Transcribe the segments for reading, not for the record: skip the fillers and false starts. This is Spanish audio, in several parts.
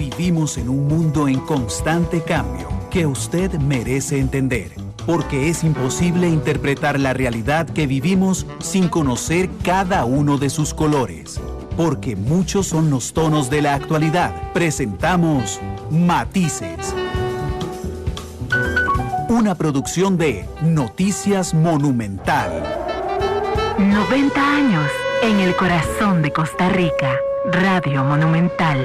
Vivimos en un mundo en constante cambio que usted merece entender, porque es imposible interpretar la realidad que vivimos sin conocer cada uno de sus colores. Porque muchos son los tonos de la actualidad. Presentamos Matices. Una producción de Noticias Monumental. 90 años en el corazón de Costa Rica. Radio Monumental.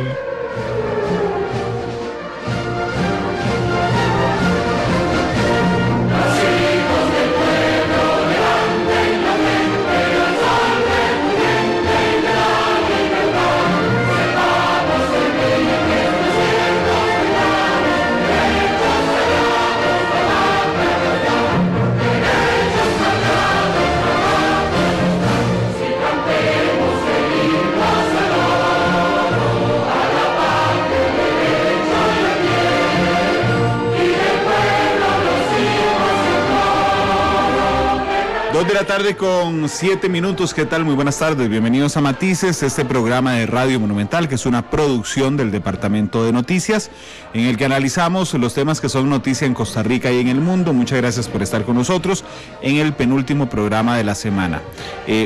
De la tarde con 7 minutos. ¿Qué tal? Muy buenas tardes. Bienvenidos a Matices, este programa de Radio Monumental, que es una producción del Departamento de Noticias, en el que analizamos los temas que son noticia en Costa Rica y en el mundo. Muchas gracias por estar con nosotros en el penúltimo programa de la semana.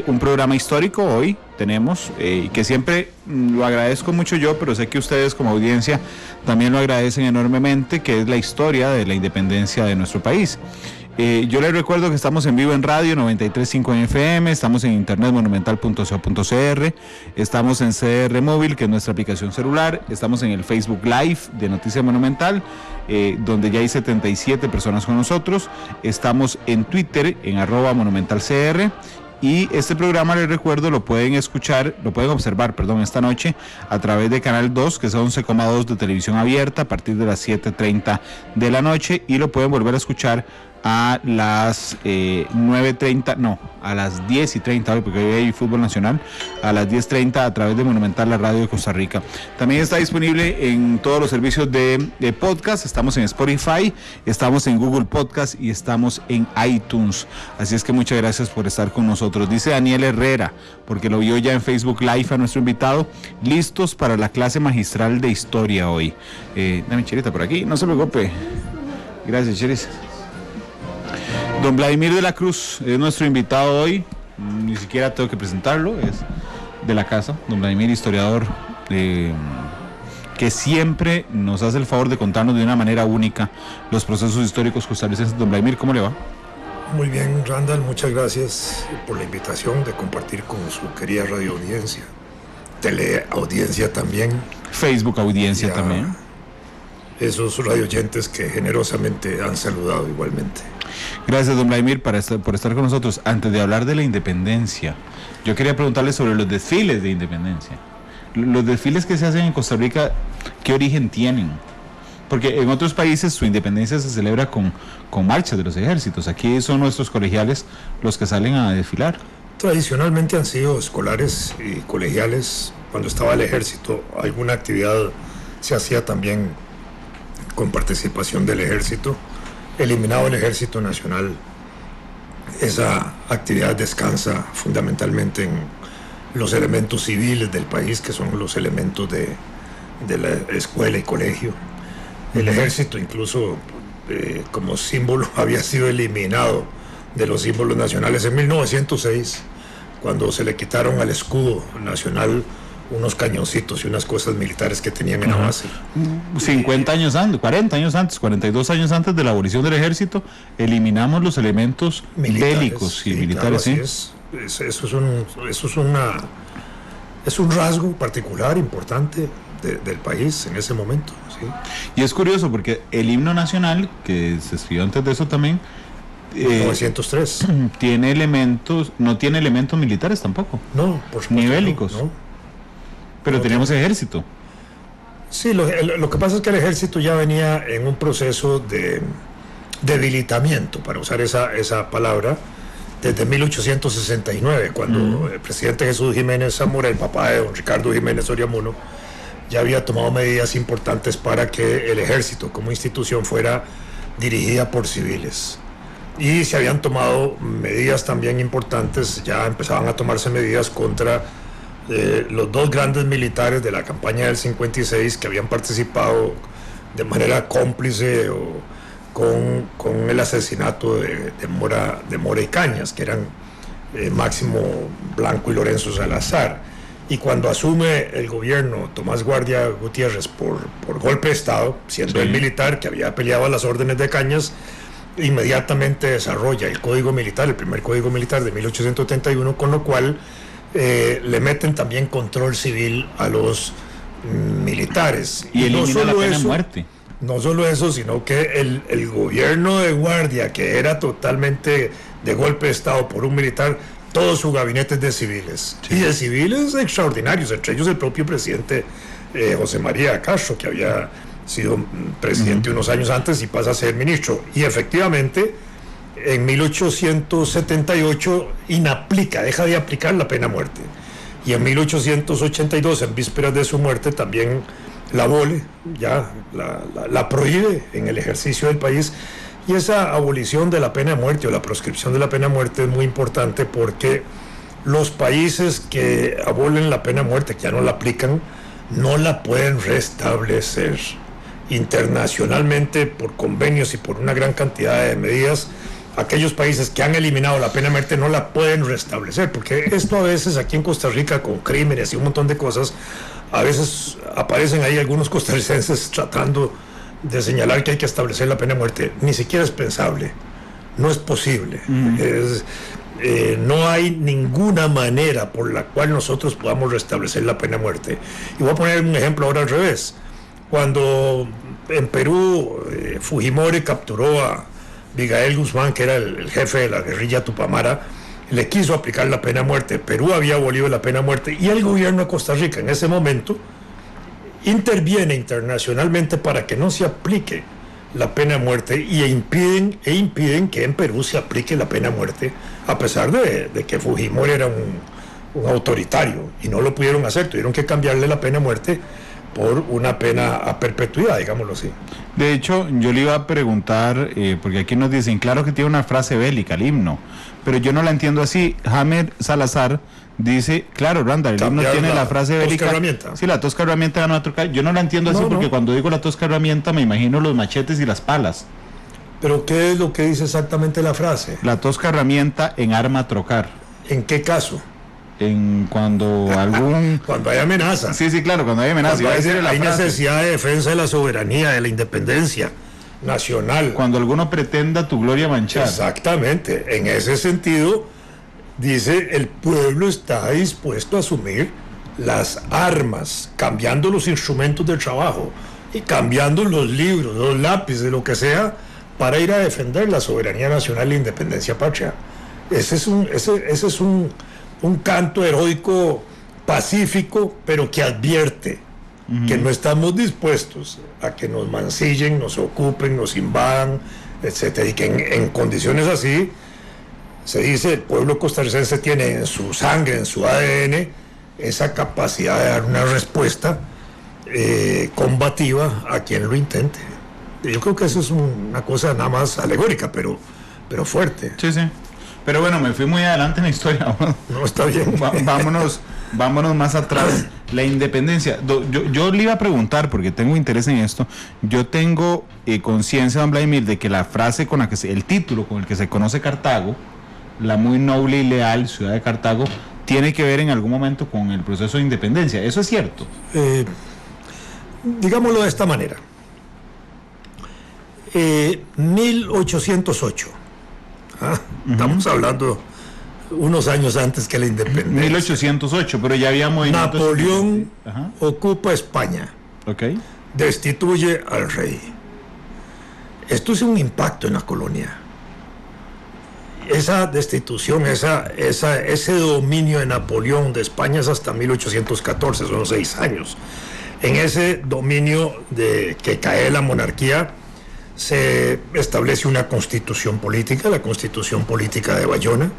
Un programa histórico hoy tenemos, que siempre lo agradezco mucho yo, pero sé que ustedes como audiencia también lo agradecen enormemente, que es la historia de la independencia de nuestro país. Yo les recuerdo que estamos en vivo en radio 93.5 en FM, estamos en internet monumental.co.cr, estamos en CR Móvil, que es nuestra aplicación celular, estamos en el Facebook Live de Noticia Monumental, donde ya hay 77 personas con nosotros, estamos en Twitter en @monumentalcr. Y este programa, les recuerdo, lo pueden observar, esta noche a través de Canal 2, que es 11,2 de televisión abierta, a partir de las 7:30 de la noche, y lo pueden volver a escuchar a las 10:30 hoy, porque hoy hay fútbol nacional, a las 10:30 a través de Monumental, la radio de Costa Rica. También está disponible en todos los servicios de podcast. Estamos en Spotify, estamos en Google Podcast y estamos en iTunes. Así es que muchas gracias por estar con nosotros. Dice Daniel Herrera, porque lo vio ya en Facebook Live a nuestro invitado, listos para la clase magistral de historia hoy. Dame Cherita por aquí, no se preocupe. Gracias, Cheris. Don Vladimir de la Cruz es nuestro invitado hoy, ni siquiera tengo que presentarlo, es de la casa. Don Vladimir, historiador, que siempre nos hace el favor de contarnos de una manera única los procesos históricos costarricenses. Don Vladimir, ¿cómo le va? Muy bien, Randall, muchas gracias por la invitación de compartir con su querida radio audiencia, teleaudiencia también. Facebook audiencia también. Esos radioyentes que generosamente han saludado igualmente. Gracias, don Vladimir, por estar con nosotros. Antes de hablar de la independencia, yo quería preguntarle sobre los desfiles de independencia. Los desfiles que se hacen en Costa Rica, ¿qué origen tienen? Porque en otros países su independencia se celebra con marchas de los ejércitos. Aquí son nuestros colegiales los que salen a desfilar. Tradicionalmente han sido escolares y colegiales. Cuando estaba el ejército, alguna actividad se hacía también con participación del ejército. Eliminado el Ejército Nacional, esa actividad descansa fundamentalmente en los elementos civiles del país, que son los elementos de la escuela y colegio. El ejército incluso como símbolo había sido eliminado de los símbolos nacionales en 1906, cuando se le quitaron al escudo nacional unos cañoncitos y unas cosas militares que tenían en la base. 50 años antes, 40 años antes, 42 años antes de la abolición del ejército, eliminamos los elementos militares, bélicos y militares. Claro, ¿sí? Es un rasgo particular, importante del país en ese momento. ¿Sí? Y es curioso porque el himno nacional, que se escribió antes de eso también, 1903, no tiene elementos militares tampoco. No, por supuesto. Ni bélicos. No. Pero no teníamos ejército. Sí, lo que pasa es que el ejército ya venía en un proceso de debilitamiento, para usar esa palabra, desde 1869, cuando el presidente Jesús Jiménez Zamora, el papá de don Ricardo Jiménez Soriamuno, ya había tomado medidas importantes para que el ejército como institución fuera dirigida por civiles. Y se habían tomado medidas también importantes, ya empezaban a tomarse medidas contra los dos grandes militares de la campaña del 56 que habían participado de manera cómplice con el asesinato de Mora y Cañas, que eran Máximo Blanco y Lorenzo Salazar. Y cuando asume el gobierno Tomás Guardia Gutiérrez por golpe de Estado, siendo el militar que había peleado a las órdenes de Cañas, inmediatamente desarrolla el Código Militar, el primer Código Militar de 1831, con lo cual le meten también control civil a los militares. Y elimina la pena de muerte. No solo eso, sino que el gobierno de Guardia, que era totalmente de golpe de Estado por un militar, todo su gabinete es de civiles. Sí. Y de civiles extraordinarios, entre ellos el propio presidente José María Castro, que había sido presidente unos años antes y pasa a ser ministro. Y efectivamente, en 1878 deja de aplicar la pena de muerte. Y en 1882, en vísperas de su muerte, también la abole, ya la prohíbe en el ejercicio del país. Y esa abolición de la pena de muerte o la proscripción de la pena de muerte es muy importante porque los países que abolen la pena de muerte, que ya no la aplican, no la pueden restablecer. Internacionalmente, por convenios y por una gran cantidad de medidas, aquellos países que han eliminado la pena de muerte no la pueden restablecer, porque esto a veces aquí en Costa Rica, con crímenes y un montón de cosas, a veces aparecen ahí algunos costarricenses tratando de señalar que hay que establecer la pena de muerte. Ni siquiera es pensable, no es posible. No hay ninguna manera por la cual nosotros podamos restablecer la pena de muerte. Y voy a poner un ejemplo ahora al revés. Cuando en Perú Fujimori capturó a Miguel Guzmán, que era el jefe de la guerrilla Tupamara, le quiso aplicar la pena de muerte. Perú había abolido la pena de muerte y el gobierno de Costa Rica en ese momento interviene internacionalmente para que no se aplique la pena de muerte e impiden que en Perú se aplique la pena de muerte, a pesar de que Fujimori era un autoritario y no lo pudieron hacer, tuvieron que cambiarle la pena de muerte por una pena a perpetuidad, digámoslo así. De hecho, yo le iba a preguntar, porque aquí nos dicen, claro que tiene una frase bélica, el himno, pero yo no la entiendo así. Jamer Salazar dice, claro, Randall, el himno tiene la frase bélica. Herramienta. Sí, la tosca herramienta ganó a trocar. Yo no la entiendo así porque cuando digo la tosca herramienta me imagino los machetes y las palas. ¿Pero qué es lo que dice exactamente la frase? La tosca herramienta en arma a trocar. ¿En qué caso? Cuando hay amenaza. Sí, claro, cuando hay amenaza. Hay necesidad de defensa de la soberanía, de la independencia nacional. Cuando alguno pretenda tu gloria manchar. Exactamente. En ese sentido, dice, el pueblo está dispuesto a asumir las armas, cambiando los instrumentos de trabajo y cambiando los libros, los lápices, lo que sea, para ir a defender la soberanía nacional e la independencia patria. Ese es un canto heroico pacífico, pero que advierte que no estamos dispuestos a que nos mancillen, nos ocupen, nos invadan, etcétera, y que en condiciones así, se dice, el pueblo costarricense tiene en su sangre, en su ADN, esa capacidad de dar una respuesta combativa a quien lo intente. Yo creo que eso es una cosa nada más alegórica, pero fuerte. Sí. Pero bueno, me fui muy adelante en la historia. No, está bien. Vámonos más atrás. La independencia. Yo le iba a preguntar, porque tengo interés en esto. Yo tengo conciencia, don Vladimir, de que la frase con la que el título con el que se conoce Cartago, la muy noble y leal ciudad de Cartago, tiene que ver en algún momento con el proceso de independencia. ¿Eso es cierto? Digámoslo de esta manera. 1808. Estamos hablando unos años antes que la independencia. 1808, pero ya había movimientos. Napoleón ocupa España. Okay. Destituye al rey. Esto es un impacto en la colonia. Esa destitución, ese dominio de Napoleón de España es hasta 1814, son 6 años. En ese dominio de que cae la monarquía, se establece una constitución política, la constitución política de Bayona,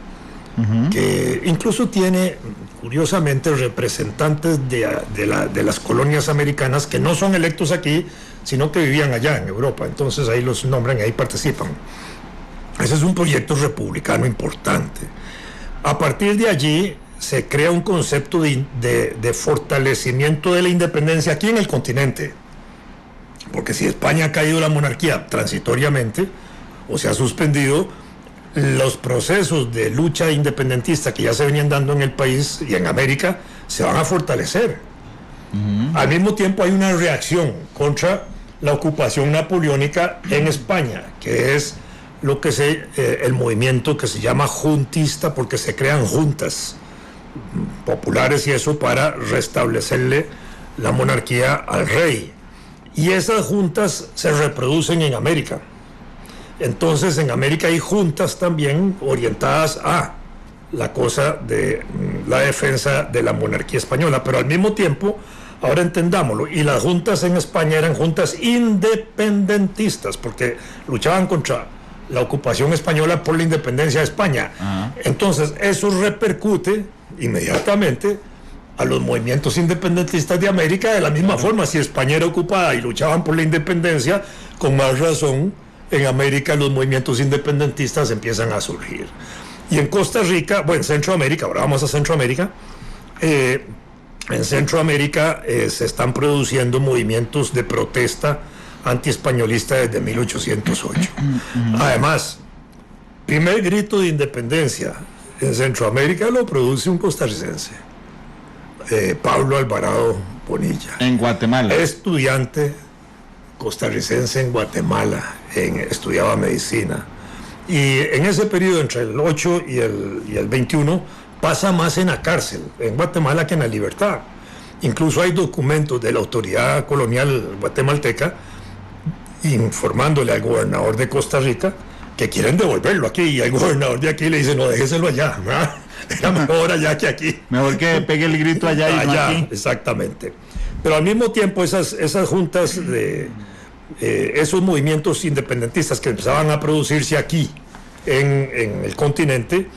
que incluso tiene, curiosamente, representantes de las colonias americanas que no son electos aquí, sino que vivían allá en Europa. Entonces ahí los nombran y ahí participan. Ese es un proyecto republicano importante. A partir de allí se crea un concepto de fortalecimiento de la independencia aquí en el continente. Porque si España ha caído la monarquía transitoriamente o se ha suspendido, los procesos de lucha independentista que ya se venían dando en el país y en América se van a fortalecer. Al mismo tiempo hay una reacción contra la ocupación napoleónica en España, que es lo que el movimiento que se llama juntista, porque se crean juntas populares y eso para restablecerle la monarquía al rey. Y esas juntas se reproducen en América. Entonces en América hay juntas también orientadas a la cosa de la defensa de la monarquía española, pero al mismo tiempo, ahora entendámoslo, y las juntas en España eran juntas independentistas, porque luchaban contra la ocupación española por la independencia de España. Entonces eso repercute inmediatamente a los movimientos independentistas de América. De la misma forma, si España era ocupada y luchaban por la independencia, con más razón en América los movimientos independentistas empiezan a surgir. Y en Costa Rica, bueno, en Centroamérica, ahora vamos a Centroamérica, en Centroamérica se están produciendo movimientos de protesta antiespañolista desde 1808. Además, primer grito de independencia en Centroamérica lo produce un costarricense, Pablo Alvarado Bonilla. En Guatemala. Estudiante costarricense en Guatemala, estudiaba medicina. Y en ese periodo, entre el 8 y el 21, pasa más en la cárcel, en Guatemala, que en la libertad. Incluso hay documentos de la autoridad colonial guatemalteca informándole al gobernador de Costa Rica que quieren devolverlo aquí, y el gobernador de aquí le dice: no, déjeselo allá, ¿verdad? Era mejor allá que aquí. Mejor que pegue el grito allá y no aquí. Exactamente. Pero al mismo tiempo esas juntas esos movimientos independentistas que empezaban a producirse aquí en el continente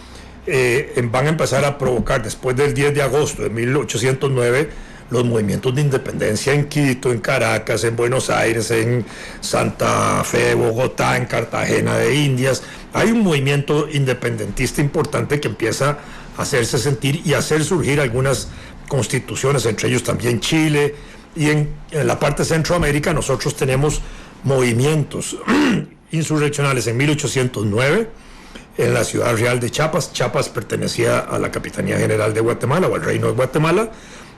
van a empezar a provocar, después del 10 de agosto de 1809, los movimientos de independencia en Quito, en Caracas, en Buenos Aires, en Santa Fe, Bogotá, en Cartagena de Indias. Hay un movimiento independentista importante que empieza a hacerse sentir y a hacer surgir algunas constituciones, entre ellos también Chile. Y en la parte de Centroamérica nosotros tenemos movimientos insurreccionales en 1809 en la ciudad real de Chiapas. Chiapas pertenecía a la Capitanía General de Guatemala o al Reino de Guatemala.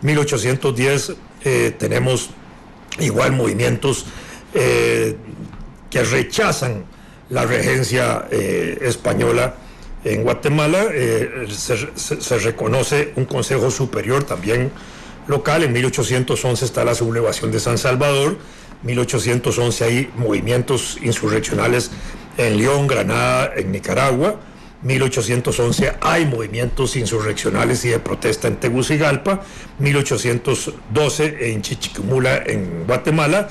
1810 tenemos igual movimientos que rechazan la regencia española en Guatemala. Se reconoce un Consejo Superior también local. En 1811 está la sublevación de San Salvador. 1811 hay movimientos insurreccionales en León, Granada, en Nicaragua. 1811 hay movimientos insurreccionales y de protesta en Tegucigalpa. 1812 en Chichiquimula, en Guatemala.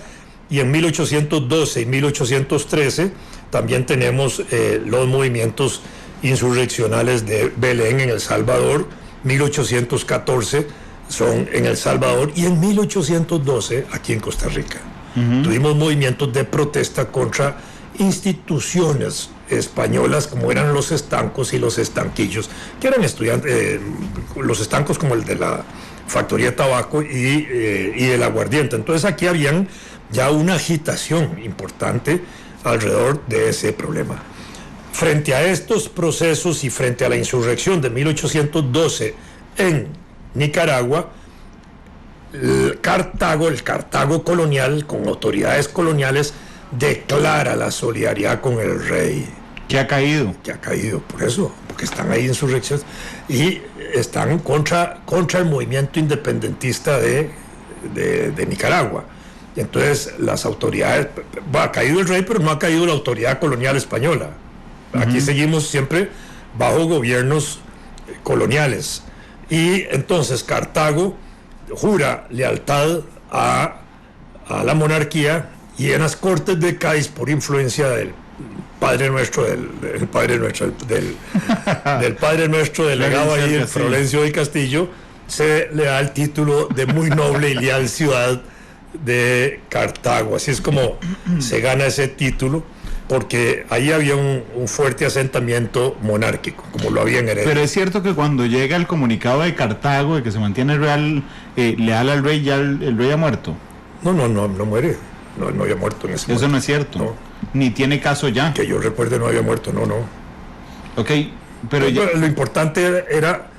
Y en 1812 y 1813 también tenemos los movimientos insurreccionales de Belén en El Salvador. 1814 son en El Salvador, y en 1812 aquí en Costa Rica. Tuvimos movimientos de protesta contra instituciones españolas como eran los estancos y los estanquillos, que eran estudiantes, los estancos como el de la factoría de tabaco y el aguardiente. Entonces aquí habían ya una agitación importante alrededor de ese problema. Frente a estos procesos y frente a la insurrección de 1812 en Nicaragua, el Cartago colonial, con autoridades coloniales, declara la solidaridad con el rey. ¿Qué ha caído? Que ha caído, por eso, porque están ahí insurrecciones y están contra el movimiento independentista de Nicaragua. Y entonces las autoridades, ha caído el rey, pero no ha caído la autoridad colonial española. Aquí seguimos siempre bajo gobiernos coloniales. Y entonces Cartago jura lealtad a la monarquía, y en las Cortes de Cádiz, por influencia del padre nuestro delegado ahí, el Florencio del Castillo, se le da el título de muy noble y leal ciudad de Cartago. Así es como se gana ese título. porque ahí había un fuerte asentamiento monárquico, como lo había en Heredia. Pero es cierto que cuando llega el comunicado de Cartago de que se mantiene leal al rey, ya el rey ha muerto. No muere. No había muerto en ese momento. Eso no es cierto. No. Ni tiene caso ya. Que yo recuerde, no había muerto, no. Ok, pero lo importante era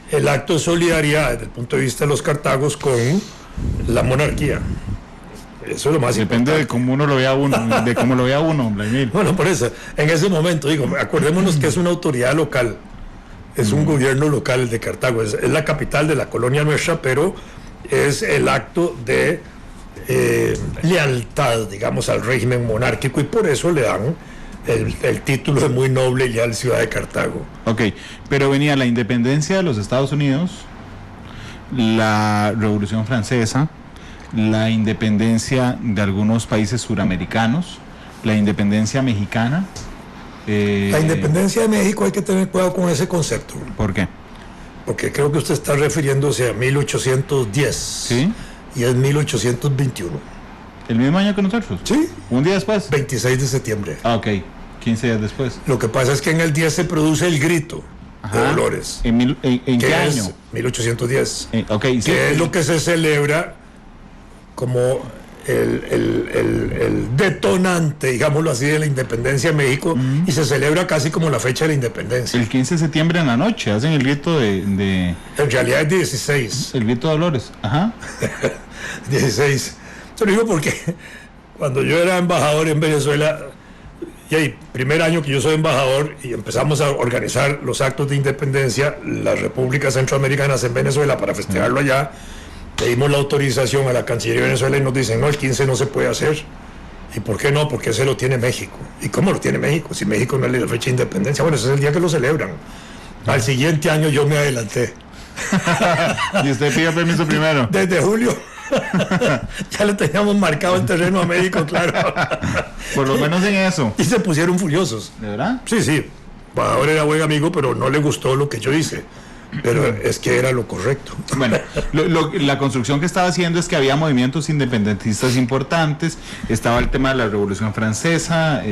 el acto de solidaridad desde el punto de vista de los cartagos con la monarquía. Eso es lo más depende importante. de cómo uno lo vea de cómo lo vea uno, Vladimir. Bueno, por eso, en ese momento, acordémonos que es una autoridad local, es un gobierno local de Cartago, es la capital de la colonia nuestra, pero es el acto de lealtad, digamos, al régimen monárquico, y por eso le dan el título de muy noble y leal ciudad de Cartago. Ok, pero venía la independencia de los Estados Unidos, la Revolución Francesa, la independencia de algunos países suramericanos, la independencia mexicana. La independencia de México, hay que tener cuidado con ese concepto. ¿Por qué? Porque creo que usted está refiriéndose a 1810. ¿Sí? Y es 1821. ¿El mismo año que nosotros? Sí. ¿Un día después? 26 de septiembre. Ah, ok. 15 días después. Lo que pasa es que en el 10 se produce el grito de Dolores. ¿En qué año? 1810. Ok, sí. Que es lo que se celebra como el detonante, digámoslo así, de la independencia de México, y se celebra casi como la fecha de la independencia. El 15 de septiembre en la noche hacen el grito de... En realidad es 16. El grito de Dolores. Ajá. 16. Se lo digo porque cuando yo era embajador en Venezuela, y ahí, primer año que yo soy embajador, y empezamos a organizar los actos de independencia, las repúblicas centroamericanas en Venezuela, para festejarlo allá, pedimos la autorización a la Cancillería de Venezuela y nos dicen, no, el 15 no se puede hacer. ¿Y por qué no? Porque ese lo tiene México. ¿Y cómo lo tiene México? Si México no es la fecha de independencia. Bueno, ese es el día que lo celebran. Al siguiente año yo me adelanté. ¿Y usted pidió permiso primero? Desde julio. Ya le teníamos marcado el terreno a México, claro. Por lo menos en eso. Y se pusieron furiosos. ¿De verdad? Sí. Ahora era buen amigo, pero no le gustó lo que yo hice. Pero es que era lo correcto. Bueno, la construcción que estaba haciendo es que había movimientos independentistas importantes, estaba el tema de la Revolución Francesa,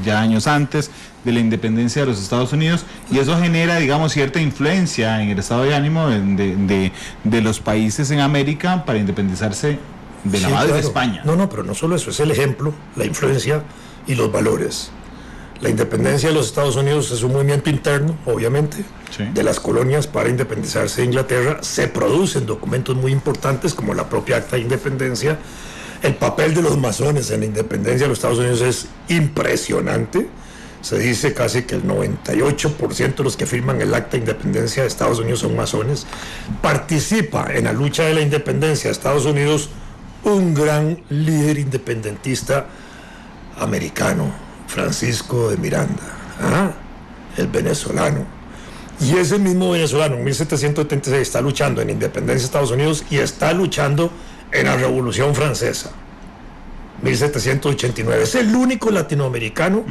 ya años antes de la independencia de los Estados Unidos, y eso genera, digamos, cierta influencia en el estado de ánimo de los países en América para independizarse de la madre de España. No, pero no solo eso, es el ejemplo, la influencia y los valores. La independencia de los Estados Unidos es un movimiento interno, obviamente, sí, de las colonias para independizarse de Inglaterra. Se producen documentos muy importantes como la propia Acta de Independencia. El papel de los masones en la independencia de los Estados Unidos es impresionante. Se dice casi que el 98% de los que firman el Acta de Independencia de Estados Unidos son masones. Participa en la lucha de la independencia de Estados Unidos un gran líder independentista americano, Francisco de Miranda, el venezolano. Y ese mismo venezolano en 1776 está luchando en la independencia de Estados Unidos y está luchando en la Revolución Francesa, 1789. Es el único latinoamericano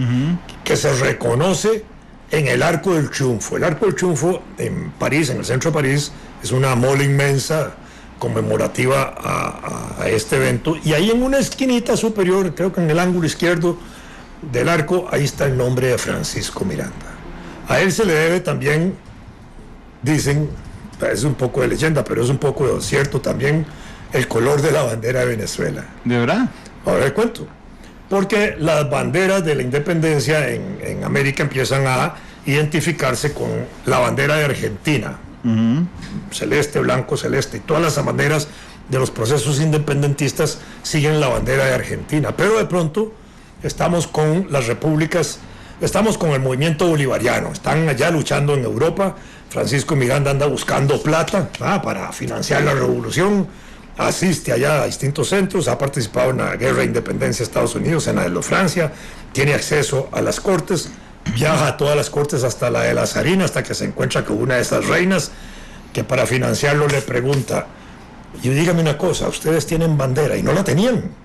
que se reconoce en el Arco del Triunfo. El Arco del Triunfo en París, en el centro de París, es una mole inmensa conmemorativa a este evento. Y ahí en una esquinita superior, creo que en el ángulo izquierdo del arco, ahí está el nombre de Francisco Miranda. A él se le debe también, dicen, es un poco de leyenda, pero es un poco cierto también, el color de la bandera de Venezuela. ¿De verdad? Ahora le cuento. Porque las banderas de la independencia en América empiezan a identificarse con la bandera de Argentina. Celeste, blanco, celeste. Y todas las banderas de los procesos independentistas siguen la bandera de Argentina. Pero de pronto estamos con las repúblicas, estamos con el movimiento bolivariano, están allá luchando en Europa. Francisco Miranda anda buscando plata para financiar la revolución, asiste allá a distintos centros, ha participado en la guerra de independencia de Estados Unidos, en la de Francia, tiene acceso a las cortes, viaja a todas las cortes hasta la de la zarina, hasta que se encuentra con una de esas reinas que para financiarlo le pregunta, y dígame una cosa, ustedes tienen bandera, y no la tenían.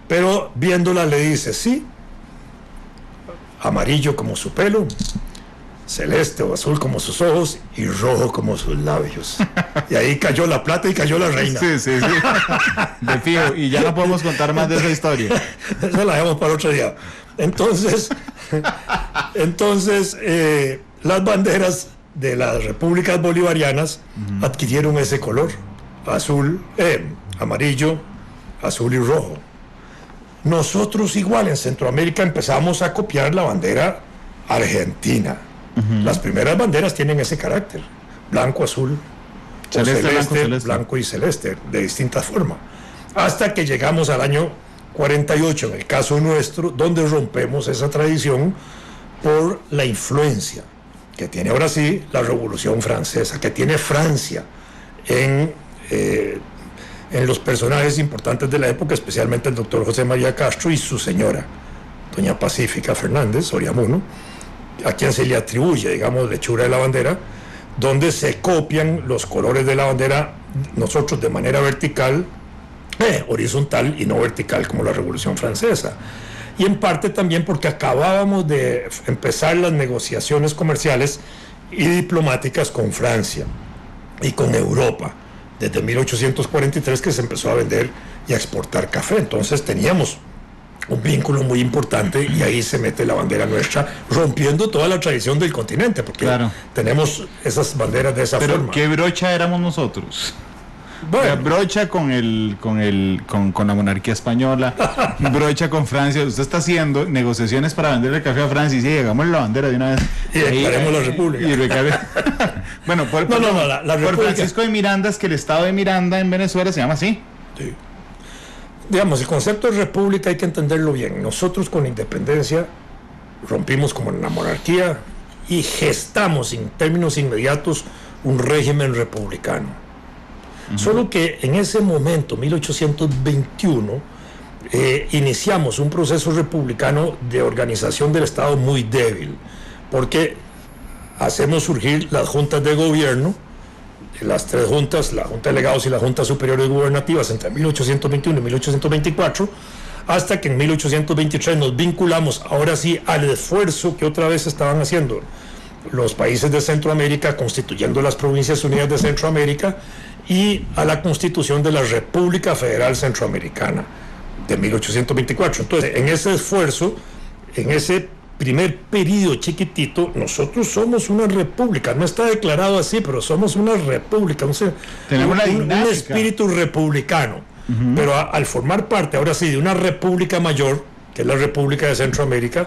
Pero viéndola le dice, sí, amarillo como su pelo, celeste o azul como sus ojos y rojo como sus labios. Y ahí cayó la plata y cayó la reina. Sí. De fijo, y ya no podemos contar más de esa historia. Esa la dejamos para otro día. Entonces, las banderas de las repúblicas bolivarianas adquirieron ese color, amarillo, azul y rojo. Nosotros igual en Centroamérica empezamos a copiar la bandera argentina. Las primeras banderas tienen ese carácter, blanco, azul, celeste, blanco y celeste, de distintas formas. Hasta que llegamos al año 48, en el caso nuestro, donde rompemos esa tradición por la influencia que tiene ahora sí la Revolución Francesa, que tiene Francia en los personajes importantes de la época, especialmente el doctor José María Castro y su señora, doña Pacífica Fernández Soriamuno, a quien se le atribuye, digamos, la hechura de la bandera, donde se copian los colores de la bandera, nosotros de manera vertical, horizontal y no vertical como la Revolución Francesa. Y en parte también porque acabábamos de empezar las negociaciones comerciales y diplomáticas con Francia y con Europa, desde 1843 que se empezó a vender y a exportar café. Entonces teníamos un vínculo muy importante y ahí se mete la bandera nuestra, rompiendo toda la tradición del continente, porque tenemos esas banderas de esa forma. Pero ¿qué brocha éramos nosotros? Bueno. Brocha con la monarquía española, brocha con Francia. Usted está haciendo negociaciones para venderle café a Francia y sí, llegamos a la bandera de una vez. Y declaremos la República. Bueno, por Francisco de Miranda, es que el estado de Miranda en Venezuela se llama así. Sí. Digamos, el concepto de república hay que entenderlo bien. Nosotros con la independencia rompimos como en la monarquía y gestamos en términos inmediatos un régimen republicano. Solo que en ese momento, 1821, iniciamos un proceso republicano de organización del Estado muy débil, porque hacemos surgir las juntas de gobierno, las tres juntas, la Junta de Delegados y la Junta Superior Gubernativas, entre 1821 y 1824, hasta que en 1823 nos vinculamos, ahora sí, al esfuerzo que otra vez estaban haciendo los países de Centroamérica, constituyendo las Provincias Unidas de Centroamérica, y a la constitución de la República Federal Centroamericana de 1824. Entonces, en ese esfuerzo, en ese primer periodo chiquitito, nosotros somos una república. No está declarado así, pero somos una república. Tenemos un espíritu republicano. Pero al formar parte, ahora sí, de una república mayor, que es la República de Centroamérica,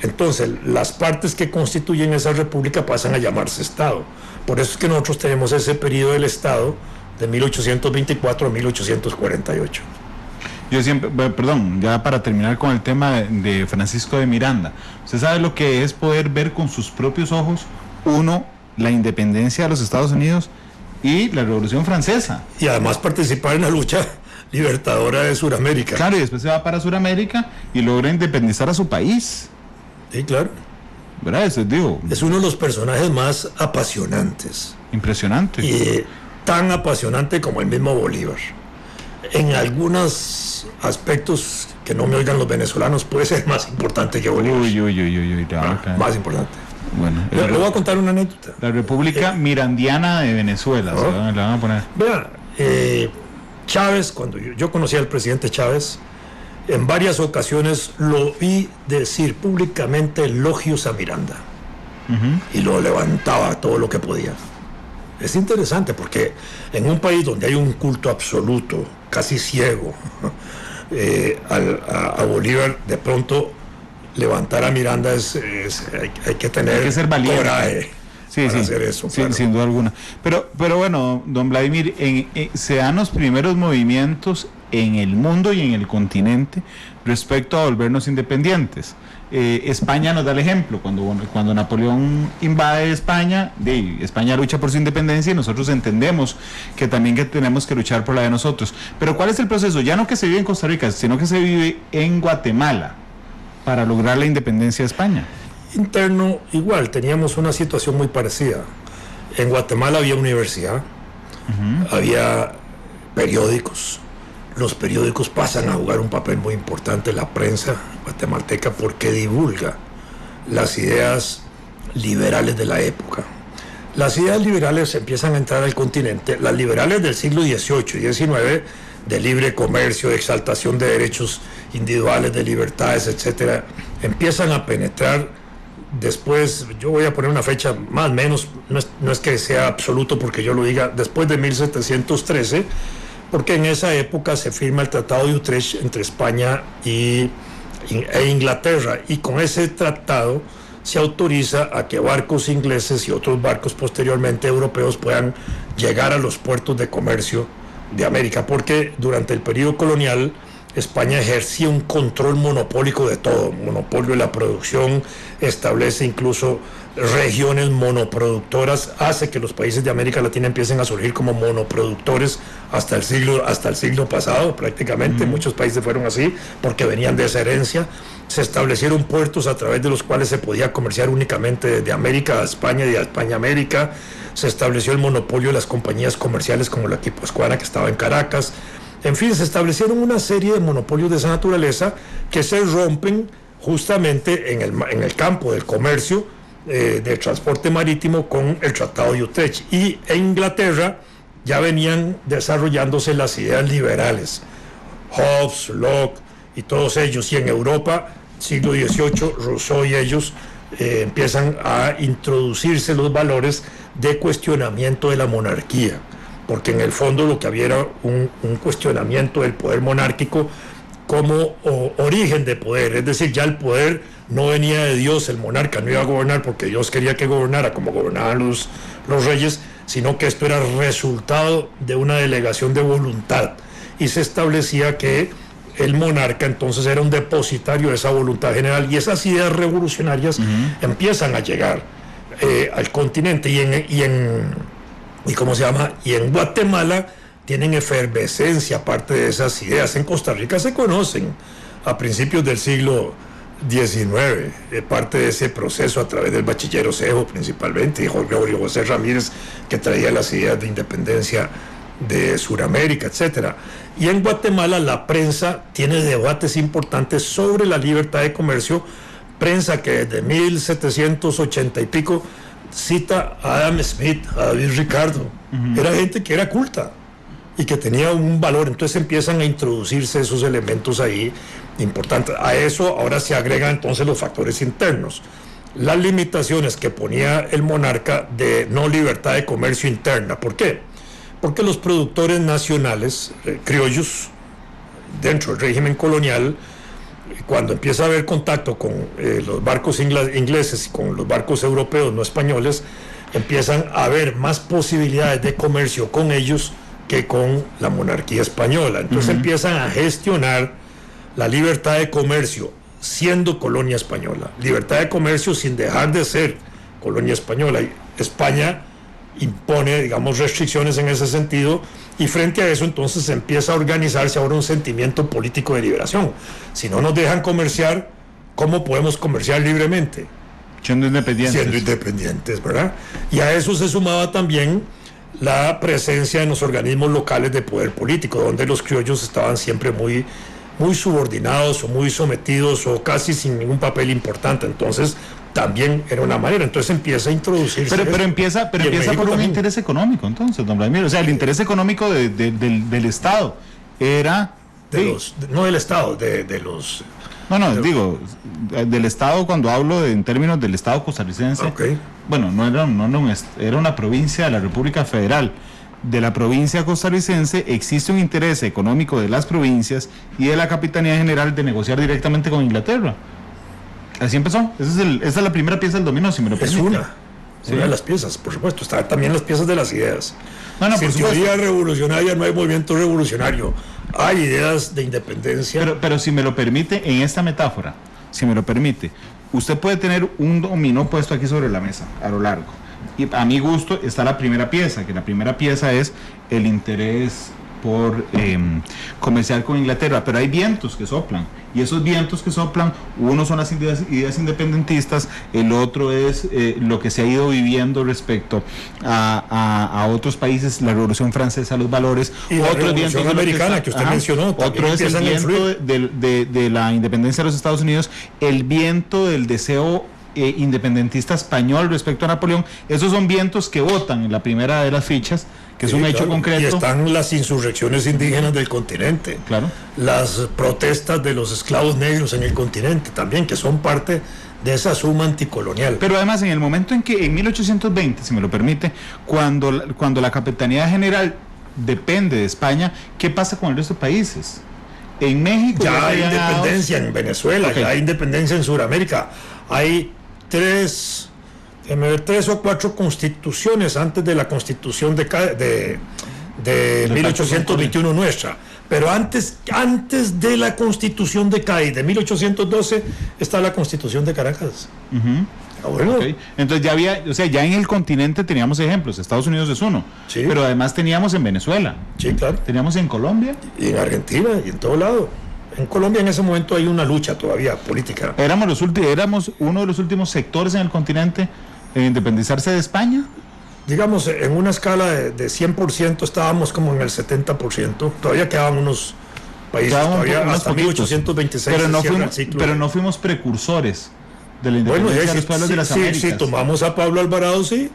entonces las partes que constituyen esa república pasan a llamarse Estado. Por eso es que nosotros tenemos ese periodo del Estado de 1824 a 1848. Yo siempre, perdón, ya para terminar con el tema de Francisco de Miranda, ¿usted sabe lo que es poder ver con sus propios ojos, uno, la independencia de los Estados Unidos y la Revolución Francesa? Y además participar en la lucha libertadora de Sudamérica. Claro, y después se va para Sudamérica y logra independizar a su país. Sí, claro. ¿Verdad? Eso digo. Es uno de los personajes más apasionantes. Impresionante. Y tan apasionante como el mismo Bolívar. En algunos aspectos que no me oigan los venezolanos puede ser más importante que Bolívar. Más importante. Bueno, le voy a contar una anécdota. La República Mirandiana de Venezuela, ¿no? Le van a poner. Vea, Chávez, cuando yo conocí al presidente Chávez, en varias ocasiones lo vi decir públicamente elogios a Miranda. Y lo levantaba todo lo que podía. Es interesante porque en un país donde hay un culto absoluto, casi ciego, a Bolívar, de pronto levantar a Miranda hay que tener hay que ser valiente. Coraje para hacer eso. Claro. Sin duda alguna. Pero bueno, don Vladimir, se dan los primeros movimientos en el mundo y en el continente respecto a volvernos independientes. España nos da el ejemplo, cuando Napoleón invade España, España lucha por su independencia y nosotros entendemos que también que tenemos que luchar por la de nosotros. Pero ¿cuál es el proceso? Ya no que se vive en Costa Rica, sino que se vive en Guatemala para lograr la independencia de España. Interno, igual, teníamos una situación muy parecida. En Guatemala había universidad, había periódicos. Los periódicos pasan a jugar un papel muy importante en la prensa guatemalteca porque divulga las ideas liberales de la época. Las ideas liberales empiezan a entrar al continente. Las liberales del siglo XVIII y XIX de libre comercio, de exaltación de derechos individuales, de libertades, etcétera, empiezan a penetrar después, yo voy a poner una fecha más o menos, no es que sea absoluto porque yo lo diga, después de 1713, porque en esa época se firma el Tratado de Utrecht entre España e Inglaterra, y con ese tratado se autoriza a que barcos ingleses y otros barcos posteriormente europeos puedan llegar a los puertos de comercio de América, porque durante el periodo colonial España ejercía un control monopólico de todo, monopolio de la producción, establece incluso regiones monoproductoras, hace que los países de América Latina empiecen a surgir como monoproductores hasta el siglo pasado prácticamente. Muchos países fueron así porque venían de esa herencia. Se establecieron puertos a través de los cuales se podía comerciar únicamente desde América a España y de España a América. Se estableció el monopolio de las compañías comerciales como la Guipuzcoana, que estaba en Caracas. En fin, se establecieron una serie de monopolios de esa naturaleza que se rompen justamente en el campo del comercio, del transporte marítimo, con el Tratado de Utrecht. Y en Inglaterra ya venían desarrollándose las ideas liberales, Hobbes, Locke y todos ellos, y en Europa, siglo XVIII, Rousseau y ellos empiezan a introducirse los valores de cuestionamiento de la monarquía, porque en el fondo lo que había era un cuestionamiento del poder monárquico como origen de poder, es decir, ya el poder no venía de Dios, el monarca no iba a gobernar porque Dios quería que gobernara como gobernaban los reyes, sino que esto era resultado de una delegación de voluntad, y se establecía que el monarca entonces era un depositario de esa voluntad general, y esas ideas revolucionarias empiezan a llegar al continente, y en Guatemala tienen efervescencia aparte de esas ideas. En Costa Rica se conocen a principios del siglo XIX, parte de ese proceso a través del bachiller Osejo principalmente, y Jorge José Ramírez, que traía las ideas de independencia de Sudamérica, etcétera. Y en Guatemala la prensa tiene debates importantes sobre la libertad de comercio, prensa que desde 1780 y pico cita a Adam Smith, a David Ricardo. Era gente que era culta y que tenía un valor. Entonces empiezan a introducirse esos elementos ahí importantes. A eso ahora se agregan entonces los factores internos, las limitaciones que ponía el monarca de no libertad de comercio interna. ¿Por qué? Porque los productores nacionales, criollos, dentro del régimen colonial, cuando empieza a haber contacto con los barcos ingleses y con los barcos europeos no españoles, empiezan a haber más posibilidades de comercio con ellos que con la monarquía española. Entonces empiezan a gestionar la libertad de comercio siendo colonia española, libertad de comercio sin dejar de ser colonia española. España impone, digamos, restricciones en ese sentido, y frente a eso entonces empieza a organizarse ahora un sentimiento político de liberación. Si no nos dejan comerciar, ¿cómo podemos comerciar libremente? Siendo independientes, ¿verdad? Y a eso se sumaba también la presencia en los organismos locales de poder político, donde los criollos estaban siempre muy subordinados o muy sometidos o casi sin ningún papel importante. Entonces también era una manera. Entonces empieza a introducirse. Pero empieza por un interés económico, entonces, don Vladimir. O sea, el interés económico del Estado era... no del Estado, de los... digo, del Estado, cuando hablo en términos del Estado costarricense, bueno, era una provincia de la República Federal. De la provincia costarricense existe un interés económico de las provincias y de la Capitanía General de negociar directamente con Inglaterra. Así empezó. Esa es la primera pieza del dominó, si me lo permite. Es una de las piezas, por supuesto. Está también las piezas de las ideas. Sin teoría revolucionaria no hay movimiento revolucionario. Hay ideas de independencia. Pero si me lo permite, en esta metáfora, si me lo permite, usted puede tener un dominó puesto aquí sobre la mesa, a lo largo. Y a mi gusto está la primera pieza, que la primera pieza es el interés por comerciar con Inglaterra, pero hay vientos que soplan, y esos vientos que soplan, uno son las ideas independentistas, el otro es lo que se ha ido viviendo respecto a otros países, la Revolución Francesa, los valores, y la Revolución Americana que usted mencionó, otro es el viento de la independencia de los Estados Unidos, el viento del deseo independentista español respecto a Napoleón. Esos son vientos que votan en la primera de las fichas, que es un hecho concreto. Y están las insurrecciones indígenas del continente, claro, las protestas de los esclavos negros en el continente también, que son parte de esa suma anticolonial. Pero además, en el momento en que, en 1820, si me lo permite, cuando la Capitanía General depende de España, ¿qué pasa con el resto de países? En México ya hay independencia, en Venezuela, okay, ya hay independencia en Sudamérica. Hay tres o cuatro constituciones antes de la constitución de 1821 nuestra. Pero antes de la constitución de CAI de 1812 está la constitución de Caracas. Bueno. Okay. Entonces ya había, o sea, ya en el continente teníamos ejemplos. Estados Unidos es uno, sí, pero además teníamos en Venezuela, sí, claro, teníamos en Colombia y en Argentina y en todo lado. En Colombia en ese momento hay una lucha todavía política. Éramos uno de los últimos sectores en el continente en independizarse de España. Digamos, en una escala de 100% estábamos como en el 70%. Todavía quedaban unos países, todavía hasta 1826. Pero no fuimos precursores de la independencia de los pueblos de las Américas. Sí, tomamos a Pablo Alvarado, sí.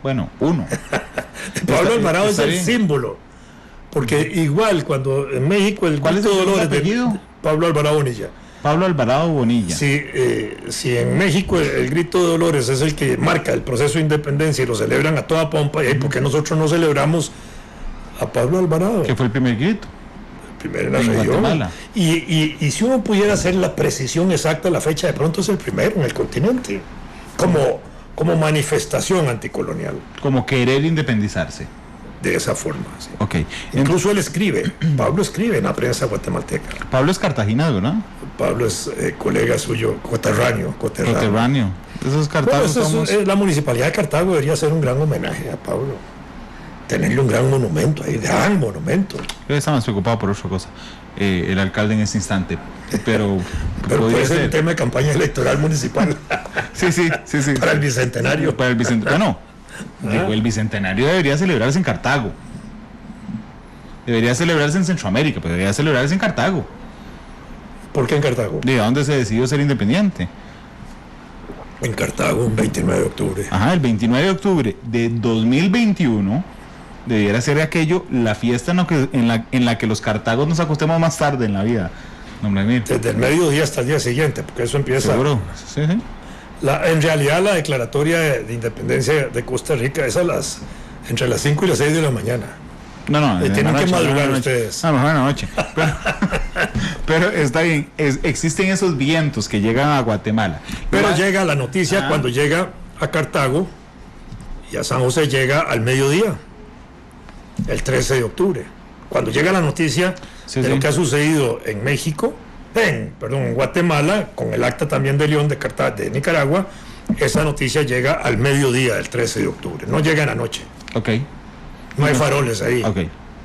Bueno, uno. Pablo Alvarado es el símbolo. Porque igual cuando en México el ¿cuál es el Dolores apellido? De Pablo Alvarado Bonilla. Pablo Alvarado Bonilla. Sí, si en México el grito de Dolores es el que marca el proceso de independencia y lo celebran a toda pompa, y ¿por qué nosotros no celebramos a Pablo Alvarado? Que fue el primer grito. El primero en la región. Y si uno pudiera hacer la precisión exacta de la fecha, de pronto es el primero en el continente, como manifestación anticolonial. Como querer independizarse. De esa forma, sí. Okay. Incluso él escribe, Pablo escribe en la prensa guatemalteca. Pablo es cartaginado, ¿no? Pablo es colega suyo, coterráneo. Esos Cartago la municipalidad de Cartago debería hacer un gran homenaje a Pablo. Tenerle un gran monumento ahí, gran monumento. Yo estaba más preocupado por otra cosa, el alcalde en este instante, pero puede ser un tema de campaña electoral municipal. sí. Para el bicentenario. Bueno, digo, el bicentenario debería celebrarse en Cartago. Debería celebrarse en Centroamérica, pero debería celebrarse en Cartago. ¿Por qué en Cartago? ¿De dónde se decidió ser independiente? En Cartago, el 29 de octubre. Ajá, el 29 de octubre de 2021 debiera ser aquello, la fiesta en la que los cartagos nos acostemos más tarde en la vida. Desde el mediodía hasta el día siguiente, porque eso empieza... ¿Seguro? Sí. En realidad la declaratoria de independencia de Costa Rica es entre las 5 y las 6 de la mañana. No. Tienen que madrugar ustedes. Buena noche. Pero está bien, existen esos vientos que llegan a Guatemala. Pero llega la noticia cuando llega a Cartago y a San José llega al mediodía, el 13 de octubre. Cuando llega la noticia de lo que ha sucedido en México, en Guatemala, con el acta también de León de Nicaragua, esa noticia llega al mediodía del 13 de octubre, no llega en la noche. Ok. No hay faroles ahí. Ok.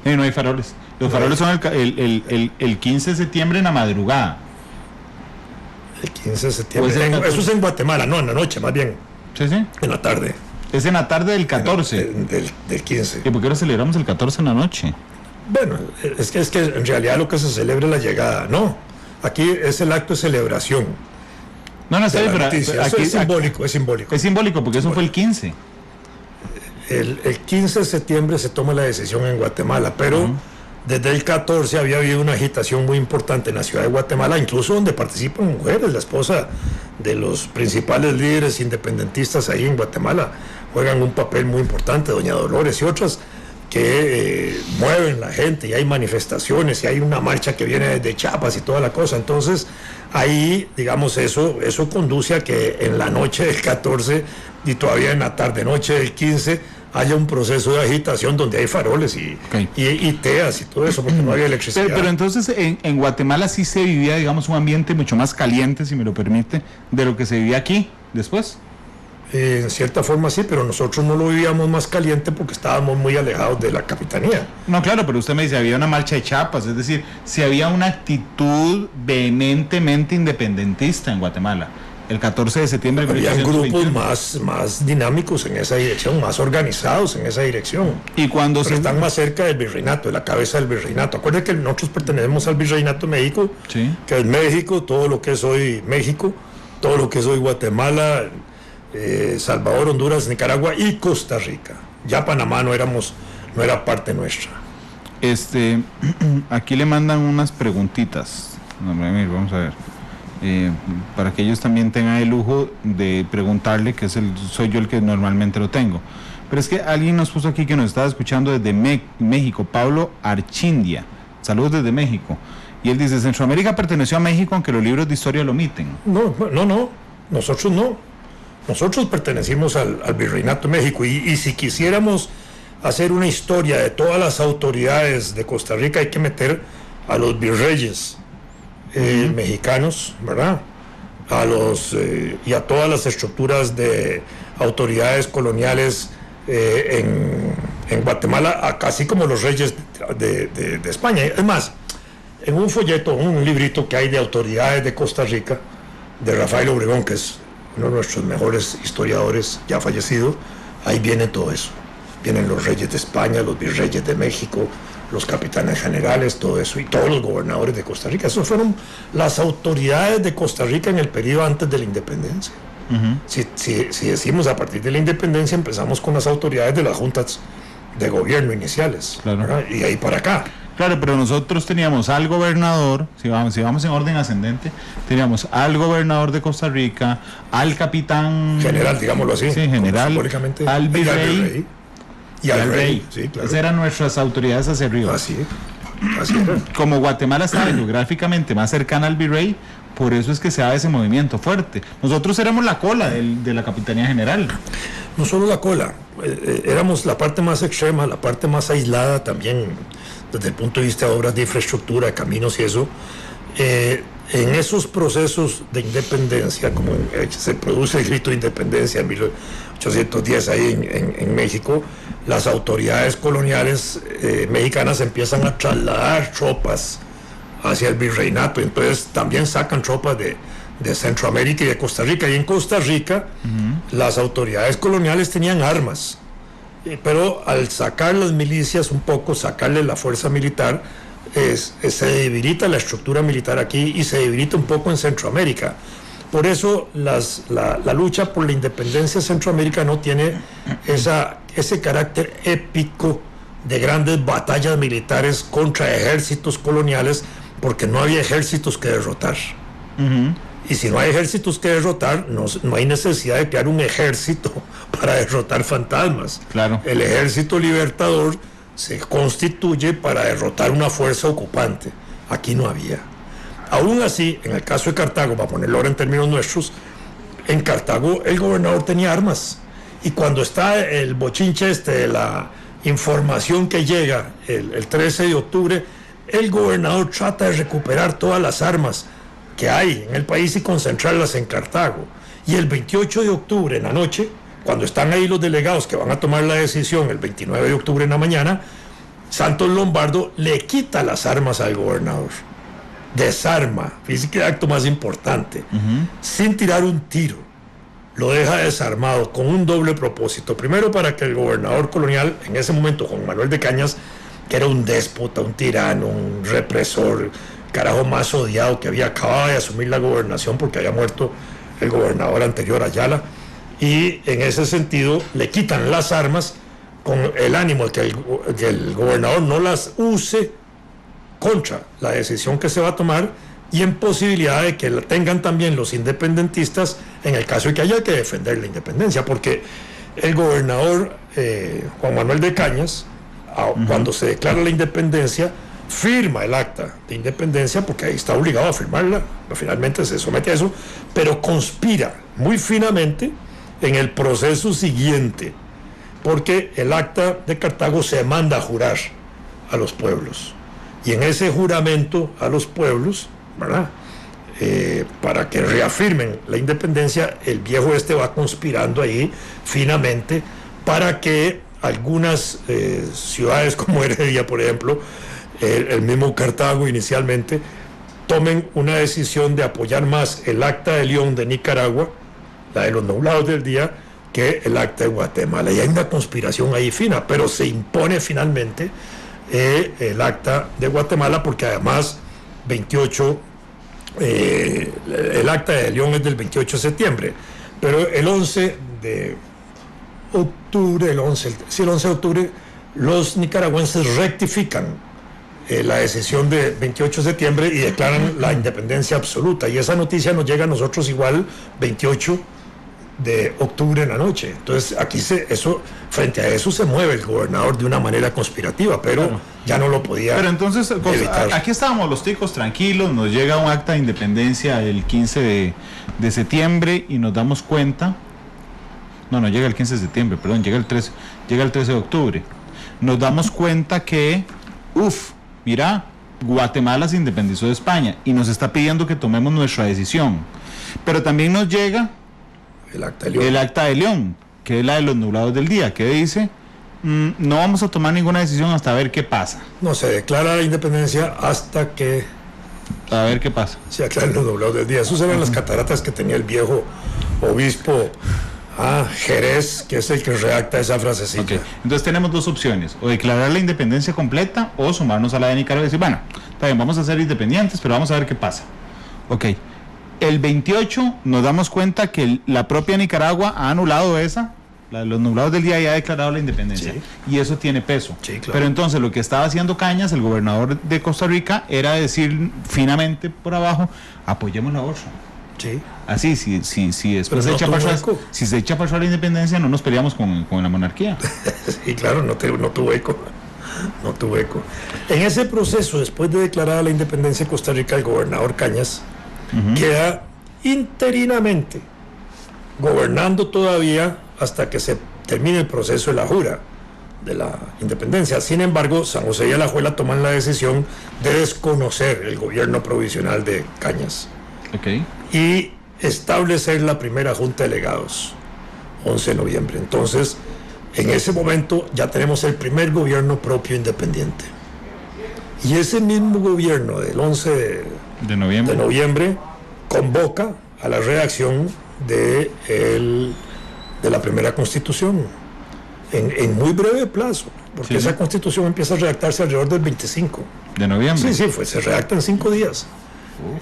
No hay faroles. Los faroles son el 15 de septiembre en la madrugada. El 15 de septiembre. Eso es en Guatemala, no, en la noche, más bien. Sí. En la tarde. Es en la tarde del 14. Del 15. ¿Y por qué lo celebramos el 14 en la noche? Bueno, es que en realidad lo que se celebra es la llegada, no. Aquí es el acto de celebración. No, está bien, pero aquí es simbólico. Es simbólico porque eso fue el 15. El 15 de septiembre se toma la decisión en Guatemala, pero desde el 14 había habido una agitación muy importante en la ciudad de Guatemala, incluso donde participan mujeres. La esposa de los principales líderes independentistas ahí en Guatemala juegan un papel muy importante, doña Dolores y otras, que mueven la gente, y hay manifestaciones, y hay una marcha que viene desde Chiapas y toda la cosa. Entonces ahí, digamos, eso conduce a que en la noche del 14 y todavía en la tarde-noche del 15 haya un proceso de agitación donde hay faroles y teas y todo eso, porque no había electricidad. Pero entonces en Guatemala sí se vivía, digamos, un ambiente mucho más caliente, si me lo permite, de lo que se vivía aquí después. En cierta forma sí, pero nosotros no lo vivíamos más caliente porque estábamos muy alejados de la capitanía. No, claro, pero usted me dice, había una marcha de Chiapas, es decir, si había una actitud vehementemente independentista en Guatemala. El 14 de septiembre de había grupos más dinámicos en esa dirección, más organizados en esa dirección. Y cuando están más cerca del virreinato, de la cabeza del virreinato. Acuérdense que nosotros pertenecemos al virreinato de México, sí, que es México, todo lo que es hoy México, todo lo que es hoy Guatemala, Salvador, Honduras, Nicaragua y Costa Rica. Ya Panamá no era parte nuestra. Aquí le mandan unas preguntitas. Vamos a ver. Para que ellos también tengan el lujo de preguntarle, que soy yo el que normalmente lo tengo. Pero es que alguien nos puso aquí que nos estaba escuchando desde México, Pablo Archindia. Saludos desde México. Y él dice, Centroamérica perteneció a México aunque los libros de historia lo omiten. No, nosotros no. Nosotros pertenecimos al Virreinato de México y si quisiéramos hacer una historia de todas las autoridades de Costa Rica hay que meter a los virreyes mexicanos, ¿verdad? Y a todas las estructuras de autoridades coloniales en Guatemala, así como los reyes de España. Es más, en un folleto, un librito que hay de autoridades de Costa Rica, de Rafael Obregón, que es uno de nuestros mejores historiadores, ya fallecido, ahí viene todo eso. Vienen los reyes de España, los virreyes de México, los capitanes generales, todo eso, y todos los gobernadores de Costa Rica. Esas fueron las autoridades de Costa Rica en el periodo antes de la independencia. Uh-huh. Si decimos a partir de la independencia, empezamos con las autoridades de las juntas de gobierno iniciales, claro. Y ahí para acá. Claro, pero nosotros teníamos al gobernador, si vamos en orden ascendente, teníamos al gobernador de Costa Rica, al capitán general, digámoslo así, sí, general, al virrey y al rey. Sí, claro. Esas eran nuestras autoridades hacia arriba. Así era. Como Guatemala estaba geográficamente más cercana al virrey, por eso es que se da ese movimiento fuerte. Nosotros éramos la cola de la Capitanía General. No solo la cola, éramos la parte más extrema, la parte más aislada también, desde el punto de vista de obras de infraestructura, de caminos y eso. En esos procesos de independencia, como se produce el grito de independencia en 1810 ahí en México, las autoridades coloniales mexicanas empiezan a trasladar tropas hacia el virreinato, entonces también sacan tropas de Centroamérica y de Costa Rica, y en Costa Rica las autoridades coloniales tenían armas, pero al sacar las milicias un poco, sacarle la fuerza militar, se debilita la estructura militar aquí y se debilita un poco en Centroamérica. Por eso la lucha por la independencia de Centroamérica no tiene ese carácter épico de grandes batallas militares contra ejércitos coloniales, porque no había ejércitos que derrotar. Uh-huh. Y si no hay ejércitos que derrotar, no hay necesidad de crear un ejército para derrotar fantasmas. Claro. El ejército libertador se constituye para derrotar una fuerza ocupante. Aquí no había. Aún así, en el caso de Cartago, para ponerlo ahora en términos nuestros, en Cartago el gobernador tenía armas. Y cuando está el bochinche de la información que llega el 13 de octubre, el gobernador trata de recuperar todas las armas que hay en el país y concentrarlas en Cartago. Y el 28 de octubre en la noche, cuando están ahí los delegados que van a tomar la decisión el 29 de octubre en la mañana, Santos Lombardo le quita las armas al gobernador. Desarma, fíjese que el acto más importante, sin tirar un tiro. Lo deja desarmado con un doble propósito. Primero, para que el gobernador colonial, en ese momento Juan Manuel de Cañas, que era un déspota, un tirano, un represor, carajo más odiado, que acabado de asumir la gobernación porque había muerto el gobernador anterior, Ayala, y en ese sentido le quitan las armas con el ánimo de que el gobernador no las use contra la decisión que se va a tomar, y en posibilidad de que la tengan también los independentistas en el caso de que haya que defender la independencia, porque el gobernador Juan Manuel de Cañas, cuando se declara la independencia, firma el acta de independencia, porque ahí está obligado a firmarla, finalmente se somete a eso, pero conspira muy finamente en el proceso siguiente, porque el acta de Cartago se manda a jurar a los pueblos, y en ese juramento a los pueblos, ¿verdad? Para que reafirmen la independencia, el viejo va conspirando ahí finamente para que algunas ciudades como Heredia, por ejemplo, el mismo Cartago inicialmente, tomen una decisión de apoyar más el acta de León de Nicaragua, la de los nublados del día, que el acta de Guatemala. Y hay una conspiración ahí fina, pero se impone finalmente el acta de Guatemala, porque además 28 el acta de León es del 28 de septiembre, pero el 11 de octubre, el 11 de octubre, los nicaragüenses rectifican la decisión de 28 de septiembre y declaran la independencia absoluta. Y esa noticia nos llega a nosotros igual 28 de octubre en la noche. Entonces aquí frente a eso se mueve el gobernador de una manera conspirativa, pero claro, ya no lo podía. Pero entonces, evitar. Aquí estábamos los ticos tranquilos, nos llega un acta de independencia el 15 de septiembre y nos damos cuenta. No llega el 15 de septiembre, perdón, llega el 13 de octubre. Nos damos cuenta que, mira, Guatemala se independizó de España y nos está pidiendo que tomemos nuestra decisión. Pero también nos llega el acta de León, que es la de los nublados del día, que dice, no vamos a tomar ninguna decisión hasta ver qué pasa. No, se declara la independencia hasta que... A ver qué pasa. Se aclaran los nublados del día. Esos eran las cataratas que tenía el viejo obispo Jerez, que es el que redacta esa frasecita. Okay. Entonces tenemos dos opciones, o declarar la independencia completa o sumarnos a la de Nicaragua y decir, bueno, está bien, vamos a ser independientes, pero vamos a ver qué pasa. Ok. El 28 nos damos cuenta que la propia Nicaragua ha anulado la de los nublados del día, y ha declarado la independencia. Sí. Y eso tiene peso. Sí, claro. Pero entonces lo que estaba haciendo Cañas, el gobernador de Costa Rica, era decir finamente por abajo, apoyemos la ORSA. Sí. Así, si después se echa para la independencia, no nos peleamos con la monarquía. Sí, claro, no tuvo eco. No tuvo eco. En ese proceso, después de declarada la independencia de Costa Rica, el gobernador Cañas queda interinamente gobernando todavía hasta que se termine el proceso de la jura de la independencia. Sin embargo, San José y Alajuela toman la decisión de desconocer el gobierno provisional de Cañas. Okay. Y establecer la primera junta de delegados, 11 de noviembre. Entonces, en ese momento ya tenemos el primer gobierno propio independiente. Y ese mismo gobierno del 11 de noviembre convoca a la redacción de la primera constitución en muy breve plazo, porque esa constitución empieza a redactarse alrededor del 25 de noviembre. Sí, se redacta en 5 días.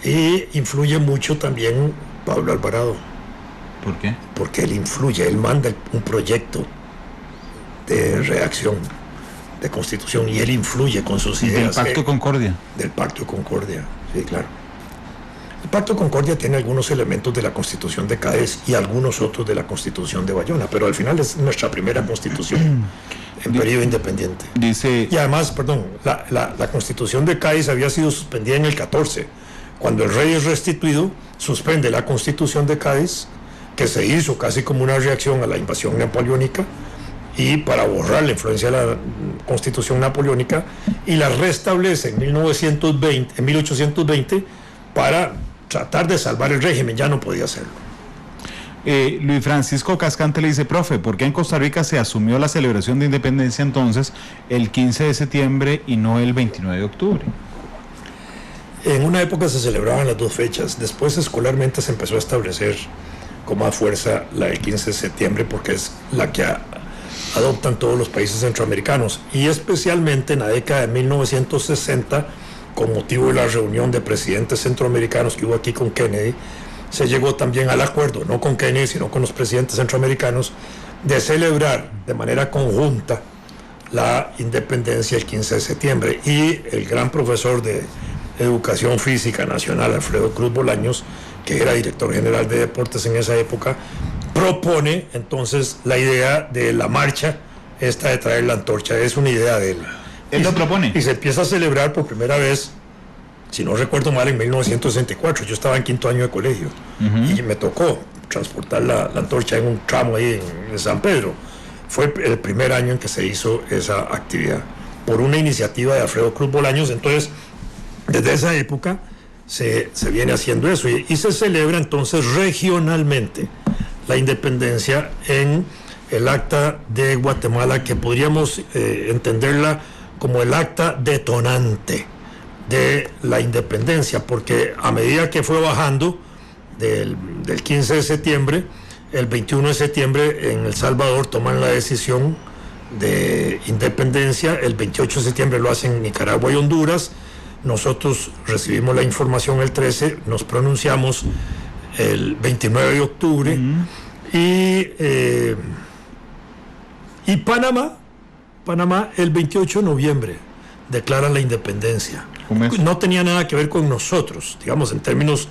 Y influye mucho también Pablo Alvarado. ¿Por qué? Porque él manda un proyecto de redacción de constitución y él influye con sus ideas. ¿Del Pacto Concordia? Del Pacto Concordia, sí, claro. El Pacto Concordia tiene algunos elementos de la Constitución de Cádiz y algunos otros de la Constitución de Bayona, pero al final es nuestra primera constitución en periodo independiente. Y además, la Constitución de Cádiz había sido suspendida en el 14. Cuando el rey es restituido, suspende la Constitución de Cádiz, que se hizo casi como una reacción a la invasión napoleónica, y para borrar la influencia de la Constitución napoleónica, y la restablece en 1820 para tratar de salvar el régimen. Ya no podía hacerlo. Luis Francisco Cascante le dice, profe, ¿por qué en Costa Rica se asumió la celebración de independencia entonces el 15 de septiembre y no el 29 de octubre? En una época se celebraban las dos fechas, después escolarmente se empezó a establecer con más fuerza la del 15 de septiembre porque es la que adoptan todos los países centroamericanos, y especialmente en la década de 1960, con motivo de la reunión de presidentes centroamericanos que hubo aquí con Kennedy, se llegó también al acuerdo, no con Kennedy, sino con los presidentes centroamericanos, de celebrar de manera conjunta la independencia el 15 de septiembre. Y el gran profesor de Educación Física Nacional, Alfredo Cruz Bolaños, que era director general de deportes en esa época, propone entonces la idea de la marcha, esta de traer la antorcha. Es una idea de él. Él lo propone. Y se empieza a celebrar por primera vez, si no recuerdo mal, en 1964. Yo estaba en 5º año de colegio y me tocó transportar la antorcha en un tramo ahí en San Pedro. Fue el primer año en que se hizo esa actividad por una iniciativa de Alfredo Cruz Bolaños. Entonces, desde esa época se viene haciendo eso y se celebra entonces regionalmente la independencia en el acta de Guatemala, que podríamos entenderla como el acta detonante de la independencia, porque a medida que fue bajando del 15 de septiembre, el 21 de septiembre en El Salvador toman la decisión de independencia, el 28 de septiembre lo hacen Nicaragua y Honduras, Nosotros recibimos la información el 13, nos pronunciamos el 29 de octubre y Panamá el 28 de noviembre declara la independencia. No tenía nada que ver con nosotros, digamos, en términos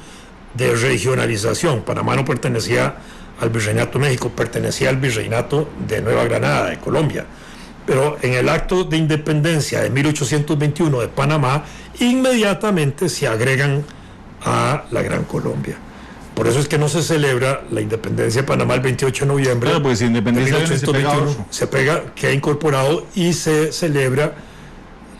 de regionalización. Panamá no pertenecía al Virreinato de México, pertenecía al Virreinato de Nueva Granada, de Colombia. Pero en el acto de independencia de 1821 de Panamá, inmediatamente se agregan a la Gran Colombia. Por eso es que no se celebra la independencia de Panamá el 28 de noviembre. Claro, pues independencia de 1821 se pega, queda incorporado y se celebra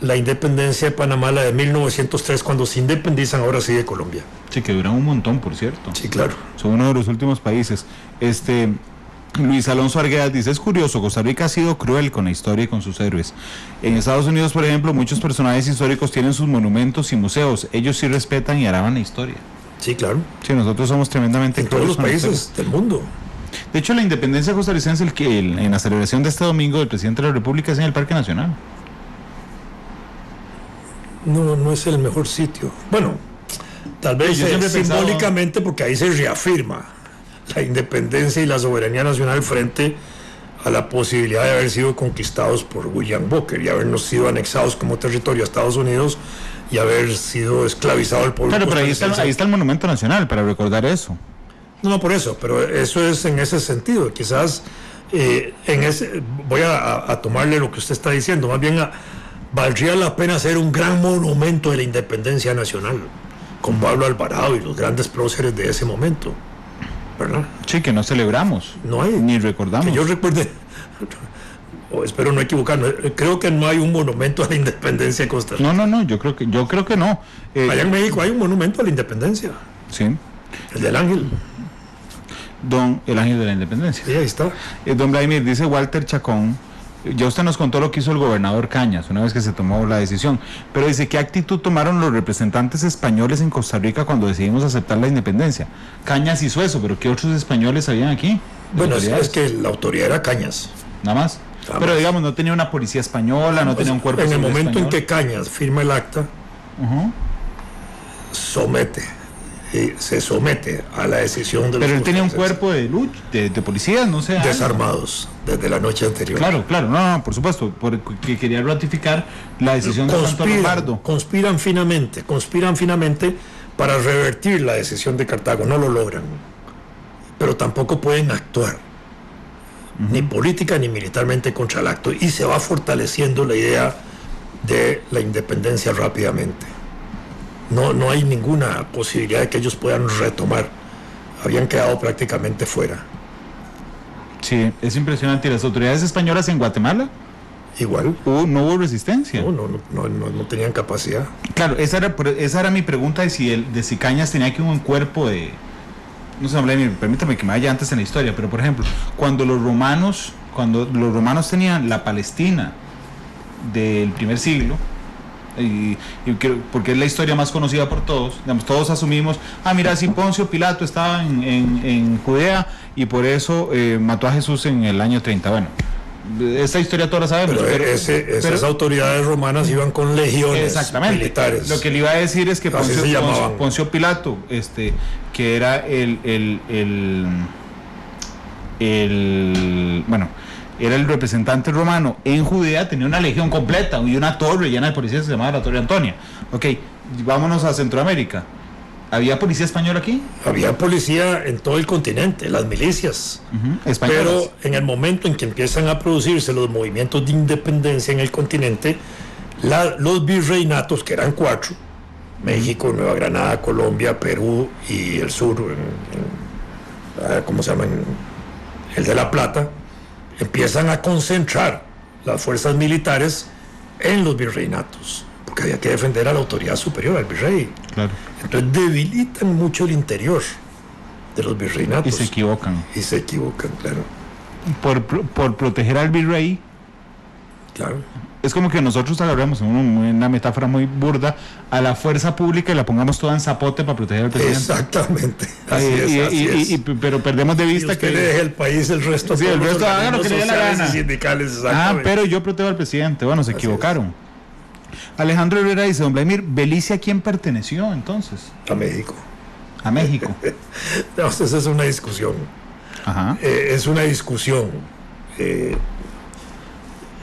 la independencia de Panamá, la de 1903, cuando se independizan ahora sí de Colombia. Sí, que duran un montón, por cierto. Sí, claro. Son uno de los últimos países. Luis Alonso Arguedas dice, es curioso, Costa Rica ha sido cruel con la historia y con sus héroes. En Estados Unidos, por ejemplo, muchos personajes históricos tienen sus monumentos y museos. Ellos sí respetan y alaban la historia. Sí, claro. Sí, nosotros somos tremendamente crueles. En todos los países del mundo. De hecho, la independencia costarricense, en la celebración de este domingo del presidente de la República, es en el Parque Nacional. No es el mejor sitio. Bueno, tal vez simbólicamente, porque ahí se reafirma la independencia y la soberanía nacional frente a la posibilidad de haber sido conquistados por William Booker y habernos sido anexados como territorio a Estados Unidos y haber sido esclavizado al pueblo. Claro, pero ahí está el Monumento Nacional para recordar eso. No, por eso, pero eso es en ese sentido. Quizás voy a tomarle lo que usted está diciendo, más bien valdría la pena hacer un gran monumento de la independencia nacional, con Pablo Alvarado y los grandes próceres de ese momento, ¿verdad? Sí, que no celebramos, no hay, ni recordamos. Que yo recuerde, espero no equivocarme, creo que no hay un monumento a la independencia de Costa Rica. No, yo creo que no. Allá en México hay un monumento a la independencia. Sí. El del Ángel. El Ángel de la Independencia. Sí, ahí está. Don Vladimir, dice Walter Chacón, ya usted nos contó lo que hizo el gobernador Cañas una vez que se tomó la decisión, pero dice, ¿qué actitud tomaron los representantes españoles en Costa Rica cuando decidimos aceptar la independencia? Cañas hizo eso, pero ¿qué otros españoles habían aquí? Bueno, es que la autoridad era Cañas. Nada más. Pero digamos, no tenía una policía española, no tenía un cuerpo. En el momento español. En que Cañas firma el acta, se somete a la decisión de los. Pero él tenía un cuerpo de policías, no sé. Desarmados desde la noche anterior. Claro, no, por supuesto, porque quería ratificar la decisión de Santo Lombardo. Conspiran finamente para revertir la decisión de Cartago, no lo logran, pero tampoco pueden actuar, ni política ni militarmente contra el acto, y se va fortaleciendo la idea de la independencia rápidamente. No hay ninguna posibilidad de que ellos puedan retomar. Habían quedado prácticamente fuera. Sí, es impresionante. ¿Y las autoridades españolas en Guatemala? Igual. No hubo resistencia. No tenían capacidad. Claro, esa era mi pregunta de si Cañas tenía que un cuerpo de... No sé, permítame que me vaya antes en la historia, pero por ejemplo, cuando los romanos tenían la Palestina del primer siglo, porque es la historia más conocida por todos, digamos, todos asumimos, mira, si Poncio Pilato estaba en Judea y por eso mató a Jesús en el año 30. Bueno, esta historia toda la sabemos. Pero esas autoridades romanas iban con legiones militares. Lo que le iba a decir es que Poncio Pilato, que era era el representante romano en Judea, tenía una legión completa y una torre llena de policías que se llamaba la Torre Antonia. Ok, vámonos a Centroamérica. ¿Había policía española aquí? Había policía en todo el continente, las milicias. Pero en el momento en que empiezan a producirse los movimientos de independencia en el continente, los virreinatos, que eran 4, México, Nueva Granada, Colombia, Perú y el sur, ¿cómo se llama? El de La Plata, empiezan a concentrar las fuerzas militares en los virreinatos, porque había que defender a la autoridad superior, al virrey. Claro. Entonces debilitan mucho el interior de los virreinatos. Y se equivocan, claro. Por proteger al virrey. Claro. Es como que nosotros agarramos una metáfora muy burda a la fuerza pública y la pongamos toda en zapote para proteger al presidente. Exactamente. Así es. Pero perdemos de vista que le deje el país el resto. Sí, el resto haga lo que le dé la gana. Sindicales, exactamente. Pero yo protejo al presidente. Bueno, se equivocaron. Alejandro Herrera dice, don Vladimir, ¿Belice a quién perteneció entonces? A México. A México. Entonces es una discusión. Ajá. Es una discusión.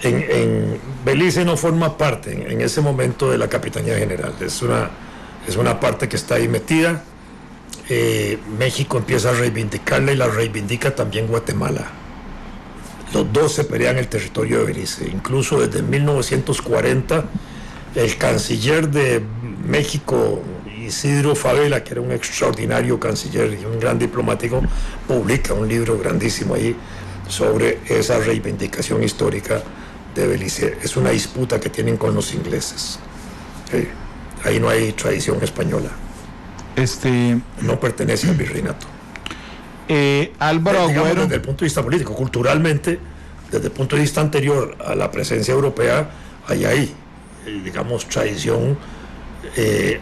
En Belice no forma parte en ese momento de la Capitanía General. Es una parte que está ahí metida. México empieza a reivindicarla y la reivindica también Guatemala. Los dos se pelean el territorio de Belice. Incluso desde 1940, el canciller de México, Isidro Fabela, que era un extraordinario canciller y un gran diplomático, publica un libro grandísimo ahí sobre esa reivindicación histórica de Belice. Es una disputa que tienen con los ingleses. Ahí no hay tradición española. No pertenece al virreinato. Álvaro Agüero. Desde el punto de vista político, culturalmente, desde el punto de vista anterior a la presencia europea, hay digamos, tradición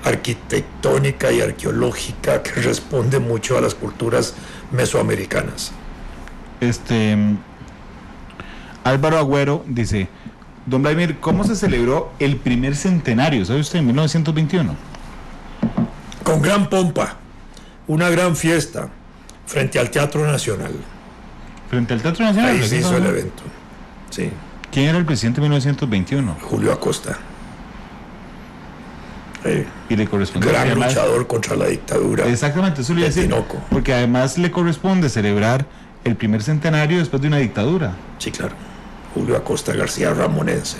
arquitectónica y arqueológica que responde mucho a las culturas mesoamericanas. Álvaro Agüero dice, don Vladimir, ¿cómo se celebró el primer centenario, sabe usted, en 1921? Con gran pompa, una gran fiesta, frente al Teatro Nacional. ¿Frente al Teatro Nacional? Ahí se hizo el evento, sí. ¿Quién era el presidente de 1921? Julio Acosta. Y le corresponde gran luchador contra la dictadura. Exactamente, eso le iba a decir. Tinoco. Porque además le corresponde celebrar el primer centenario después de una dictadura. Sí, claro. Julio Acosta García Ramonense.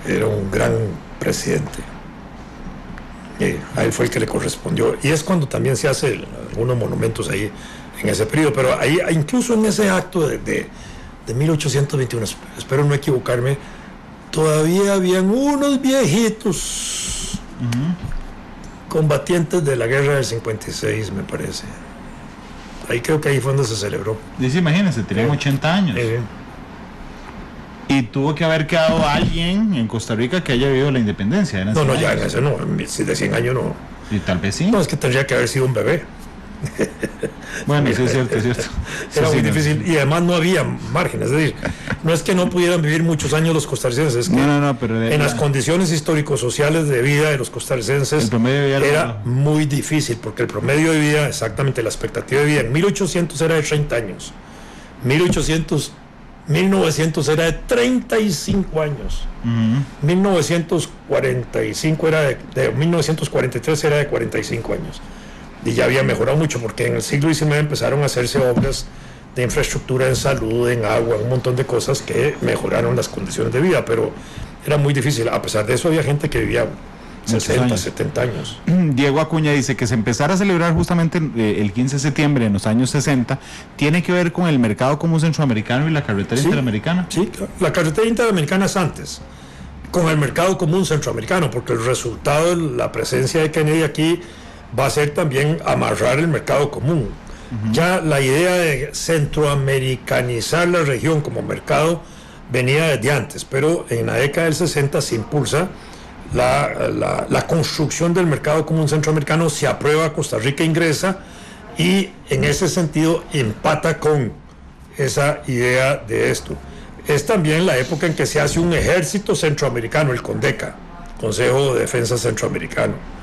Era un gran presidente. A él fue el que le correspondió. Y es cuando también se hacen algunos monumentos ahí en ese periodo. Pero ahí, incluso en ese acto de 1821, espero no equivocarme, todavía habían unos viejitos combatientes de la guerra del 56, me parece. Ahí creo que ahí fue donde se celebró. Dice, imagínense, tenían 80 años. Y tuvo que haber quedado alguien en Costa Rica que haya vivido la independencia. No, ya en ese no, de 100 años no. Y tal vez sí. No, es que tendría que haber sido un bebé. Bueno, sí es cierto, es cierto. Era muy difícil y además no había margen, es decir, no es que no pudieran vivir muchos años los costarricenses, es que pero en las condiciones histórico-sociales de vida de los costarricenses era muy difícil, porque el promedio de vida, exactamente la expectativa de vida en 1800 era de 30 años, 1900 era de 35 años, 1945 era de 1943 era de 45 años. Y ya había mejorado mucho, porque en el siglo XIX empezaron a hacerse obras de infraestructura en salud, en agua, un montón de cosas que mejoraron las condiciones de vida, pero era muy difícil. A pesar de eso había gente que vivía 60, 70 años. Diego Acuña dice que se empezara a celebrar justamente el 15 de septiembre en los años 60, tiene que ver con el mercado común centroamericano y la carretera interamericana. Sí, la carretera interamericana es antes, con el mercado común centroamericano, porque el resultado de la presencia de Kennedy aquí va a ser también amarrar el mercado común. Ya la idea de centroamericanizar la región como mercado venía desde antes, pero en la década del 60 se impulsa la construcción del mercado común centroamericano, se aprueba, Costa Rica ingresa y en ese sentido empata con esa idea de esto. Es también la época en que se hace un ejército centroamericano, el CONDECA, Consejo de Defensa Centroamericano.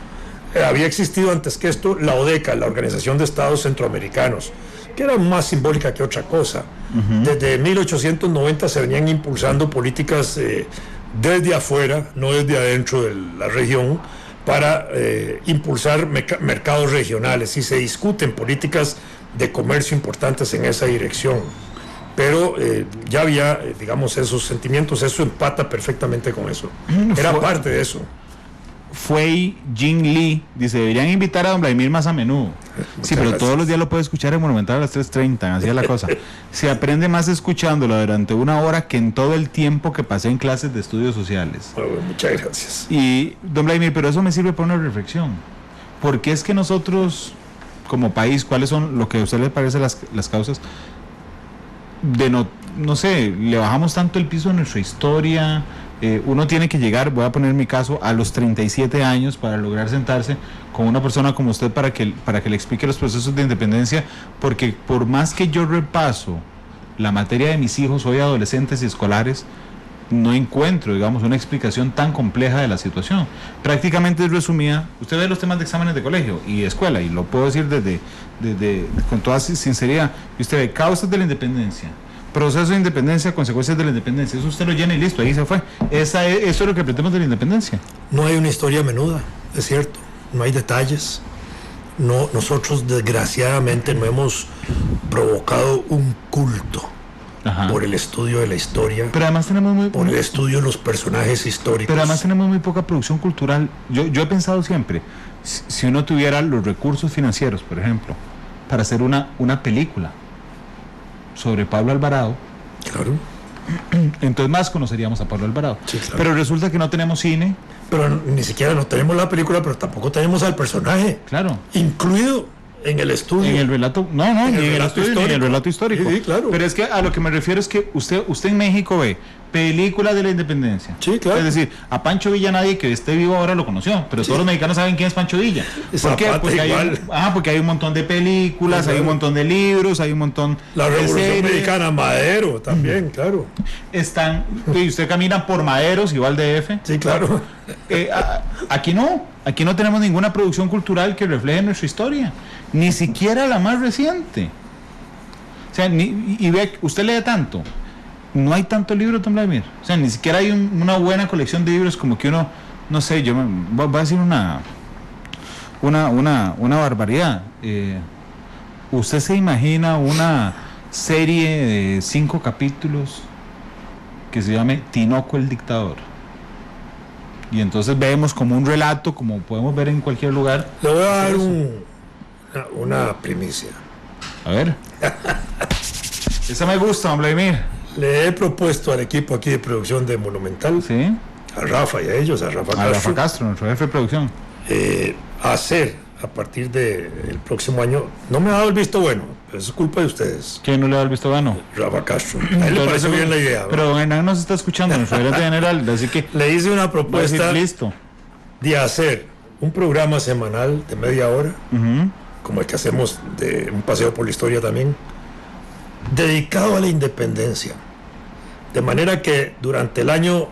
Había existido antes que esto la ODECA, la Organización de Estados Centroamericanos, que era más simbólica que otra cosa. Desde 1890 se venían impulsando políticas desde afuera, no desde adentro de la región, para impulsar mercados regionales, y se discuten políticas de comercio importantes en esa dirección. Pero ya había, digamos, esos sentimientos, eso empata perfectamente con eso. Era parte de eso. Fue Jin Lee, dice, deberían invitar a don Vladimir más a menudo. Sí, pero todos los días lo puede escuchar en Monumental a las 3:30, así es la cosa. Se aprende más escuchándolo durante una hora que en todo el tiempo que pasé en clases de estudios sociales. Bueno, muchas gracias. Y, don Vladimir, pero eso me sirve para una reflexión. ¿Por qué es que nosotros, como país, cuáles son, lo que a usted le parece las causas de no sé, le bajamos tanto el piso a nuestra historia? Uno tiene que llegar, voy a poner mi caso, a los 37 años para lograr sentarse con una persona como usted para que le explique los procesos de independencia, porque por más que yo repaso la materia de mis hijos, hoy adolescentes y escolares, no encuentro, digamos, una explicación tan compleja de la situación. Prácticamente es resumida. Usted ve los temas de exámenes de colegio y de escuela, y lo puedo decir con toda sinceridad. Y usted ve causas de la independencia, proceso de independencia, consecuencias de la independencia. Eso usted lo llena y listo, ahí se fue. Eso es lo que aprendemos de la independencia. No hay una historia menuda, es cierto. No hay detalles. No, nosotros desgraciadamente no hemos provocado un culto. Ajá. Por el estudio de la historia, pero además tenemos por el estudio de los personajes históricos. Pero además tenemos muy poca producción cultural. Yo he pensado siempre, si uno tuviera los recursos financieros, por ejemplo, para hacer una película sobre Pablo Alvarado, claro, entonces más conoceríamos a Pablo Alvarado. Sí, claro. Pero resulta que no tenemos cine. Pero ni siquiera no tenemos la película, pero tampoco tenemos al personaje. Claro. Incluido en el estudio. En el relato, ni en el relato histórico. Sí, claro. Pero es que a lo que me refiero es que usted en México ve películas de la independencia. Sí, claro. Es decir, a Pancho Villa nadie que esté vivo ahora lo conoció, pero todos los mexicanos saben quién es Pancho Villa. ¿Por qué? Porque hay un montón de películas, claro. Hay un montón de libros, hay un montón la de Revolución series. Mexicana, Madero también, claro. Y usted camina por Maderos, igual de F. Sí, claro. Aquí no tenemos ninguna producción cultural que refleje nuestra historia, ni siquiera la más reciente. O sea, y ve, usted lee tanto, no hay tanto libro, don Vladimir. O sea, ni siquiera hay una buena colección de libros como que uno, no sé, yo voy a decir una barbaridad. ¿Usted se imagina una serie de 5 capítulos que se llame Tinoco el Dictador? Y entonces vemos como un relato, como podemos ver en cualquier lugar. Le voy a dar una primicia. A ver. Esa me gusta, don Vladimir. Le he propuesto al equipo aquí de producción de Monumental, ¿sí? A Rafa y a ellos, a Rafa Castro, nuestro jefe de producción, hacer a partir del próximo año. No me ha dado el visto bueno, pero eso es culpa de ustedes. ¿Quién no le da el visto bueno? Rafa Castro. A él le pareció bien la idea. Pero don Hernán nos está escuchando, nuestro gerente general, así que le hice una propuesta listo de hacer un programa semanal de media hora, como el que hacemos de un paseo por la historia también, dedicado a la independencia, de manera que durante el año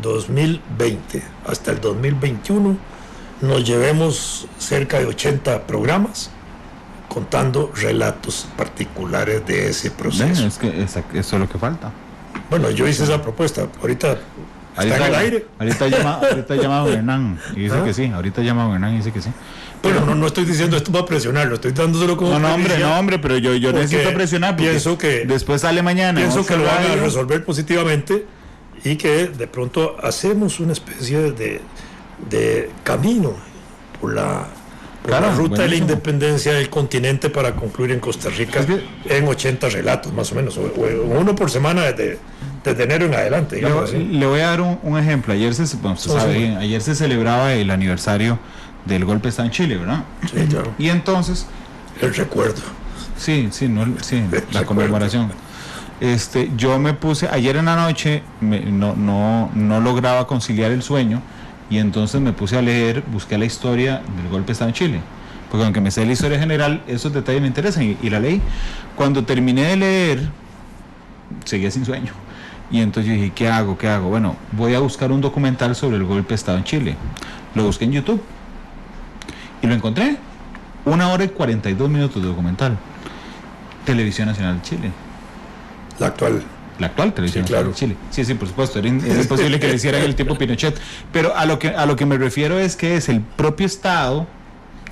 2020 hasta el 2021 nos llevemos cerca de 80 programas contando relatos particulares de ese proceso. Es que eso es lo que falta. Bueno, yo hice esa propuesta, ahorita está en el aire. Ahorita llama don Hernán y dice que sí, Pero no estoy diciendo esto para presionarlo, estoy dándoselo como no, hombre, pero yo necesito presionar porque pienso que después sale mañana. Pienso que lo van a resolver positivamente y que de pronto hacemos una especie de camino por la ruta de la independencia del continente para concluir en Costa Rica en 80 relatos más o menos, o uno por semana desde enero en adelante, digamos así. Le voy a dar un ejemplo. Ayer se celebraba el aniversario del golpe de Estado en Chile, ¿verdad? Sí, claro. Y entonces el recuerdo. La conmemoración. Yo me puse ayer en la noche, no lograba conciliar el sueño y entonces me puse a leer, busqué la historia del golpe de Estado en Chile, porque aunque me sé la historia general, esos detalles me interesan y la leí. Cuando terminé de leer, seguía sin sueño. Y entonces yo dije, ¿qué hago? Bueno, voy a buscar un documental sobre el golpe de Estado en Chile. Lo busqué en YouTube y lo encontré. 1 hora y 42 minutos de documental. Televisión Nacional de Chile. La actual Televisión Nacional de Chile. Sí, por supuesto. Era imposible que le hicieran el tipo Pinochet. Pero a lo que me refiero es que es el propio Estado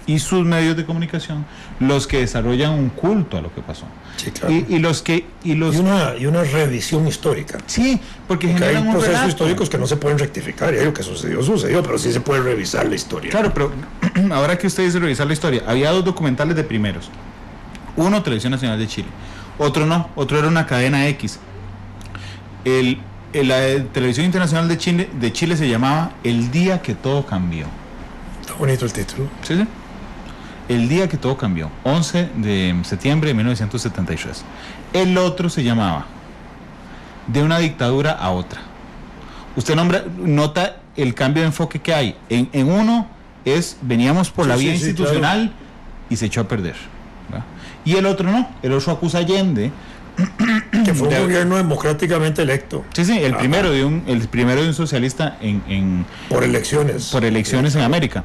y sus medios de comunicación los que desarrollan un culto a lo que pasó. Sí, claro. Y una revisión histórica. Sí, porque generan hay procesos históricos que no se pueden rectificar, y lo que sucedió, pero sí se puede revisar la historia. Claro, pero ahora que usted dice revisar la historia, había 2 documentales de primeros. Uno, Televisión Nacional de Chile. Otro no, otro era una cadena X. La Televisión Internacional de Chile se llamaba El Día que Todo Cambió. Está bonito el título. Sí. El Día que Todo Cambió, 11 de septiembre de 1973. El otro se llamaba De una dictadura a otra. Usted nota el cambio de enfoque que hay. En uno veníamos por la vía institucional, claro, y se echó a perder, ¿verdad? Y el otro no, el otro acusa a Allende Que fue un gobierno democráticamente electo. Sí, el primero de un socialista por elecciones en América.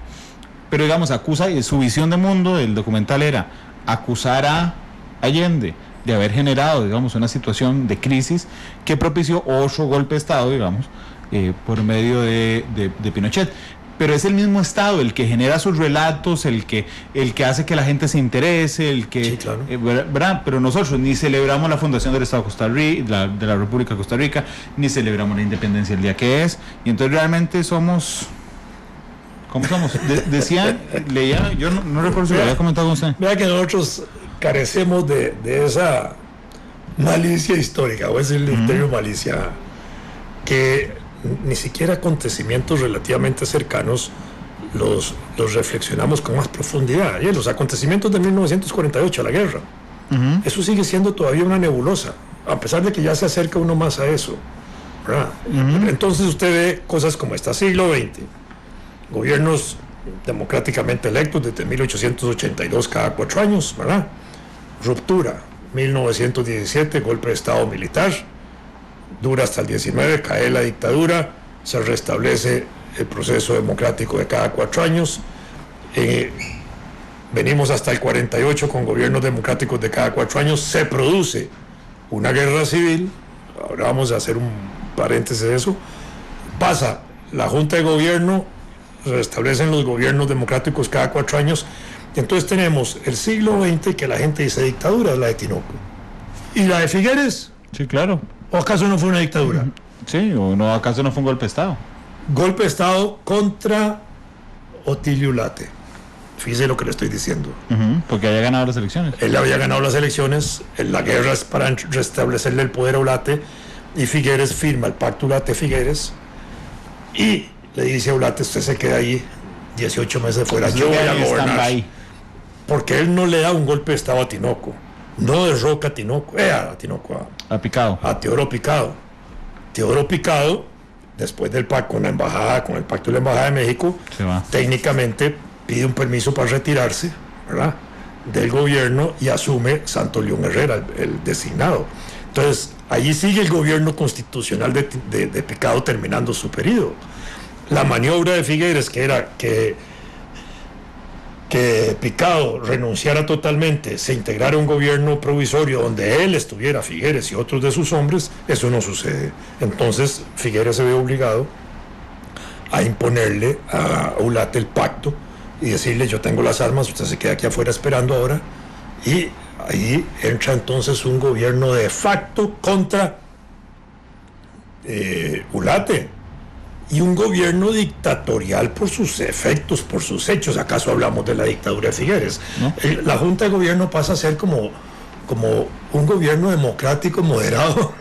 Pero digamos, acusa, su visión de mundo del documental era acusar a Allende de haber generado, digamos, una situación de crisis que propició otro golpe de Estado, digamos, por medio de Pinochet. Pero es el mismo Estado el que genera sus relatos, el que hace que la gente se interese, sí, claro. ¿verdad? Pero nosotros ni celebramos la fundación del Estado de Costa Rica, de la República de Costa Rica, ni celebramos la independencia el día que es, y entonces realmente somos... ¿Cómo somos? Leía, yo no recuerdo si lo había comentado con usted. Vea que nosotros carecemos de esa malicia histórica, o ese criterio malicia, que ni siquiera acontecimientos relativamente cercanos los reflexionamos con más profundidad. Y los acontecimientos de 1948, la guerra, eso sigue siendo todavía una nebulosa, a pesar de que ya se acerca uno más a eso, ¿verdad? Entonces usted ve cosas como esta, siglo XX, gobiernos democráticamente electos desde 1882 cada 4 años, ¿verdad? Ruptura, 1917, golpe de Estado militar, dura hasta el 19, cae la dictadura, se restablece el proceso democrático de cada 4 años, venimos hasta el 48 con gobiernos democráticos de cada 4 años, se produce una guerra civil, ahora vamos a hacer un paréntesis de eso, pasa la Junta de Gobierno, se restablecen los gobiernos democráticos cada 4 años, y entonces tenemos el siglo XX que la gente dice dictadura, es la de Tinoco. ¿Y la de Figueres? Sí, claro. ¿O acaso no fue una dictadura? Sí, o no, acaso no fue un golpe de Estado. Golpe de Estado contra Otilio Ulate. Fíjese lo que le estoy diciendo. Porque había ganado las elecciones. Él había ganado las elecciones, la guerra es para restablecerle el poder a Ulate, y Figueres firma el pacto Ulate-Figueres, y le dice a Ulate, usted se queda ahí 18 meses fuera, yo voy a gobernar. Porque él no le da un golpe de Estado a Tinoco, no derroca a Tinoco, a Picado. A Teodoro Picado. Teodoro Picado, después del pacto con la embajada, con el pacto de la Embajada de México, técnicamente pide un permiso para retirarse, ¿verdad?, del gobierno, y asume Santo León Herrera, el designado. Entonces, allí sigue el gobierno constitucional de Picado terminando su periodo. La maniobra de Figueres, que era que Picado renunciara totalmente, se integrara un gobierno provisorio donde él estuviera, Figueres y otros de sus hombres, eso no sucede. Entonces Figueres se ve obligado a imponerle a Ulate el pacto y decirle, yo tengo las armas, usted se queda aquí afuera esperando ahora, y ahí entra entonces un gobierno de facto contra Ulate, y un gobierno dictatorial por sus efectos, por sus hechos. ¿Acaso hablamos de la dictadura de Figueres? ¿No? La Junta de Gobierno pasa a ser como un gobierno democrático moderado,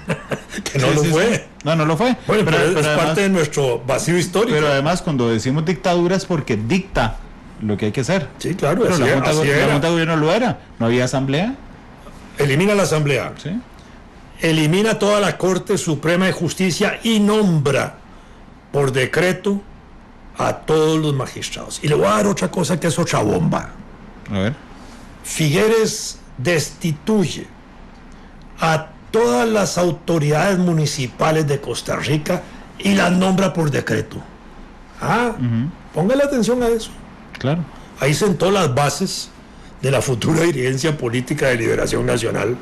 que no lo fue. Sí. No lo fue. Bueno, pero es además, parte de nuestro vacío histórico. Pero además, cuando decimos dictadura es porque dicta lo que hay que hacer. Sí, claro. Pero la Junta de Gobierno lo era. ¿No había asamblea? Elimina la asamblea. Sí. Elimina toda la Corte Suprema de Justicia y nombra por decreto a todos los magistrados. Y le voy a dar otra cosa que es otra bomba. A ver. Figueres destituye a todas las autoridades municipales de Costa Rica y las nombra por decreto. Póngale atención a eso. Claro. Ahí sentó las bases de la futura dirigencia política de Liberación Nacional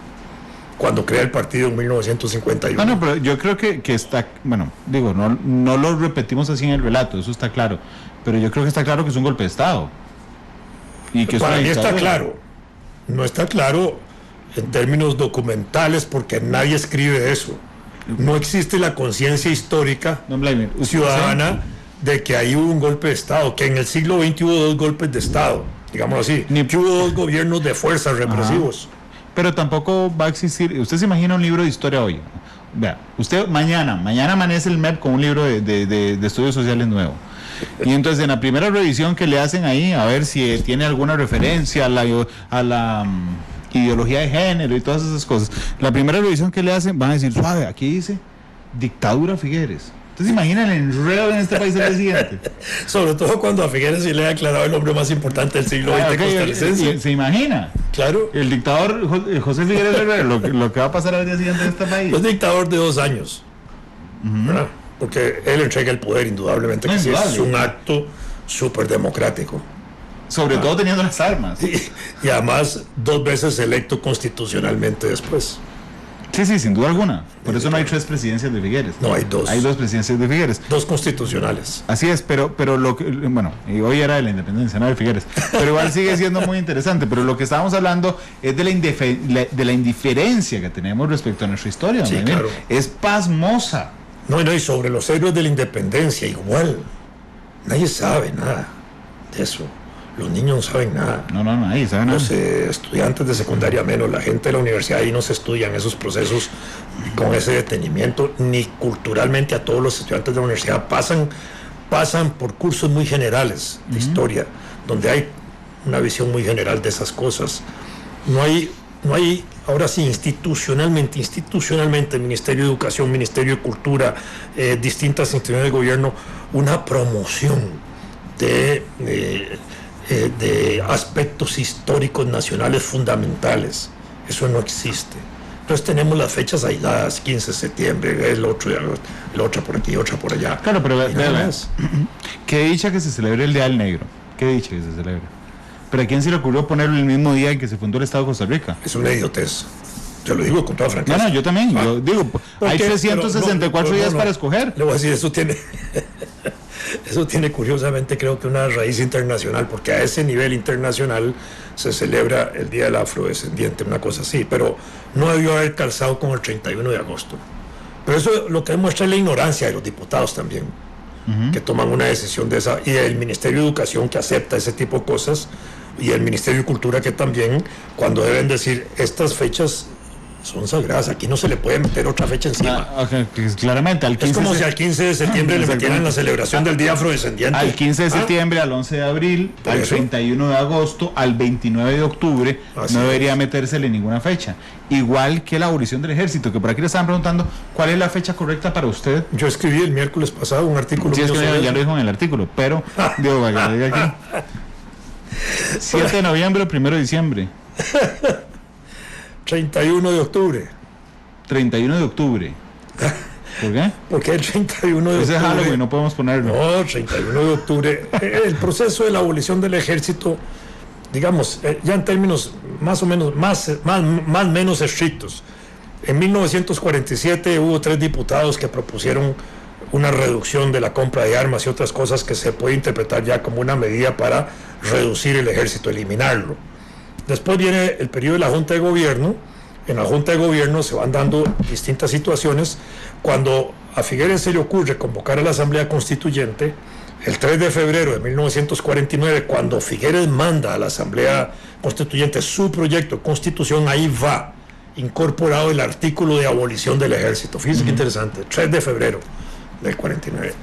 cuando crea el partido en 1951. Bueno, pero yo creo que está, bueno, digo, no lo repetimos así en el relato, eso está claro, pero yo creo que está claro que es un golpe de Estado. Y que para mí está claro. No está claro en términos documentales porque nadie escribe eso. No existe la conciencia histórica ciudadana de que ahí hubo un golpe de Estado, que en el siglo XX hubo 2 golpes de Estado, digamos así, que hubo 2 gobiernos de fuerzas represivos. Pero tampoco va a existir. Usted se imagina un libro de historia hoy. Vea, usted mañana amanece el MEP con un libro de estudios sociales nuevo. Y entonces en la primera revisión que le hacen ahí, a ver si tiene alguna referencia a la ideología de género y todas esas cosas. La primera revisión que le hacen, van a decir, suave, aquí dice dictadura Figueres. Entonces imagina el enredo en este país al día siguiente. Sobre todo cuando a Figueres se le ha declarado el hombre más importante del siglo XX costarricense. ¿Se imagina? Claro. El dictador José Figueres Herrero, lo que va a pasar al día siguiente en este país. Es dictador de 2 años. ¿Verdad? Porque él entrega el poder, indudablemente, que sí es un acto súper democrático. Sobre todo teniendo las armas. Y además 2 veces electo constitucionalmente después. Sí, sin duda alguna. Por eso no hay 3 presidencias de Figueres. No, hay 2. Hay 2 presidencias de Figueres. 2 constitucionales. Así es, pero lo que, bueno, y hoy era de la independencia, no de Figueres. Pero igual sigue siendo muy interesante. Pero lo que estábamos hablando es de la indiferencia que tenemos respecto a nuestra historia. Sí, claro. Es pasmosa. No, y sobre los héroes de la independencia, igual. Nadie sabe nada de eso. Los niños no saben nada. No, nadie sabe nada. Los estudiantes de secundaria menos, la gente de la universidad ahí no se estudian esos procesos con ese detenimiento, ni culturalmente a todos los estudiantes de la universidad pasan por cursos muy generales de historia, donde hay una visión muy general de esas cosas. No hay ahora sí, institucionalmente, Ministerio de Educación, Ministerio de Cultura, distintas instituciones de gobierno, una promoción de aspectos históricos nacionales fundamentales. Eso no existe. Entonces tenemos las fechas aisladas, 15 de septiembre, el otro por aquí, otra por allá. Claro, pero qué dicha que se celebre el Día del Negro. Qué dicha que se celebre. Pero ¿a quién se le ocurrió ponerlo el mismo día en que se fundó el Estado de Costa Rica? Es una idiotez. Te lo digo con toda franqueza. No, yo también. Yo digo, hay 364 días para escoger. Le voy a decir, eso tiene curiosamente, creo que una raíz internacional, porque a ese nivel internacional se celebra el Día del Afrodescendiente, una cosa así, pero no debió haber calzado con el 31 de agosto. Pero eso lo que demuestra es la ignorancia de los diputados también, que toman una decisión de esa, y el Ministerio de Educación, que acepta ese tipo de cosas, y el Ministerio de Cultura, que también, cuando deben decir estas fechas son sagradas, aquí no se le puede meter otra fecha encima. Claramente, al 15 es como si al 15 de septiembre le metieran la celebración del Día Afrodescendiente. Al 15 de septiembre, al 11 de abril, al 31 de agosto, al 29 de octubre, no debería metérsele ninguna fecha. Igual que la abolición del ejército, que por aquí le estaban preguntando, ¿cuál es la fecha correcta para usted? Yo escribí el miércoles pasado un artículo. Sí, es que ya lo dijo en el artículo, pero, digo, vaya, lo diga aquí. 7 de noviembre, 1 de diciembre. 31 de octubre. 31 de octubre. ¿Por qué? Porque el 31 de octubre... Ese es Halloween, no podemos ponerlo. No, 31 de octubre. El proceso de la abolición del ejército, digamos, ya en términos más o menos, menos estrictos. En 1947 hubo 3 diputados que propusieron una reducción de la compra de armas y otras cosas que se puede interpretar ya como una medida para reducir el ejército, eliminarlo. Después viene el periodo de la Junta de Gobierno. En la Junta de Gobierno se van dando distintas situaciones. Cuando a Figueres se le ocurre convocar a la Asamblea Constituyente, el 3 de febrero de 1949, cuando Figueres manda a la Asamblea Constituyente su proyecto de constitución, ahí va incorporado el artículo de abolición del ejército. Fíjense qué interesante, 3 de febrero del 49.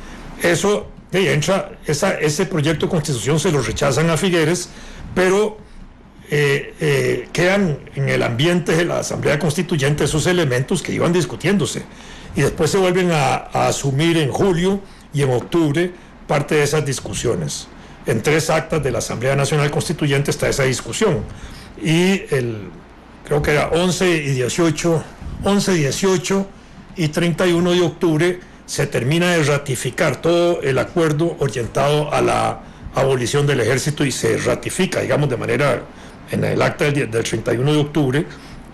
Eso, entra, ese proyecto de constitución se lo rechazan a Figueres, pero quedan en el ambiente de la Asamblea Constituyente esos elementos que iban discutiéndose y después se vuelven a asumir en julio y en octubre parte de esas discusiones. En 3 actas de la Asamblea Nacional Constituyente está esa discusión y creo que era 11, 18 y 31 de octubre se termina de ratificar todo el acuerdo orientado a la abolición del ejército y se ratifica, digamos, de manera... en el acta del 31 de octubre,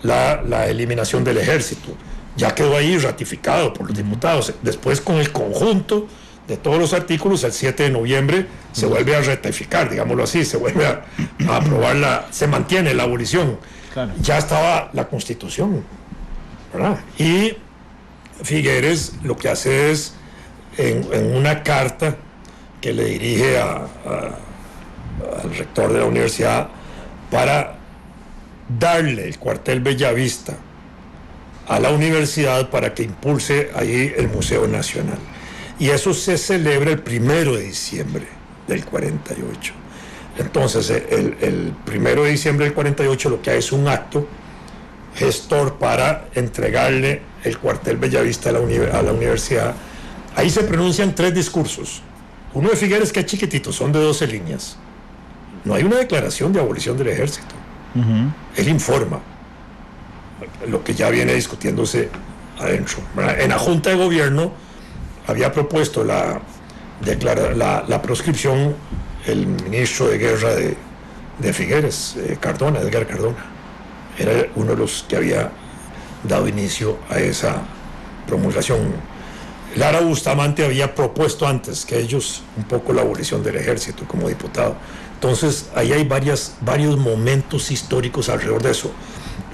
la eliminación del ejército. Ya quedó ahí ratificado por los diputados. Después, con el conjunto de todos los artículos, el 7 de noviembre se vuelve a ratificar, digámoslo así, se vuelve a aprobar, se mantiene la abolición. Claro. Ya estaba la Constitución, ¿verdad? Y Figueres lo que hace es, en una carta que le dirige al rector de la universidad, para darle el cuartel Bellavista a la universidad para que impulse ahí el Museo Nacional. Y eso se celebra el 1 de diciembre del 48. Entonces, el 1 de diciembre del 48 lo que hay es un acto gestor para entregarle el cuartel Bellavista a la universidad Ahí se pronuncian 3 discursos. Uno de Figueres, que es chiquitito, son de 12 líneas. No hay una declaración de abolición del ejército. Él informa lo que ya viene discutiéndose adentro. En la Junta de Gobierno había propuesto la proscripción el ministro de Guerra de Figueres, Cardona, Edgar Cardona. Era uno de los que había dado inicio a esa promulgación. Lara Bustamante había propuesto antes que ellos un poco la abolición del ejército como diputado. Entonces, ahí hay varios momentos históricos alrededor de eso.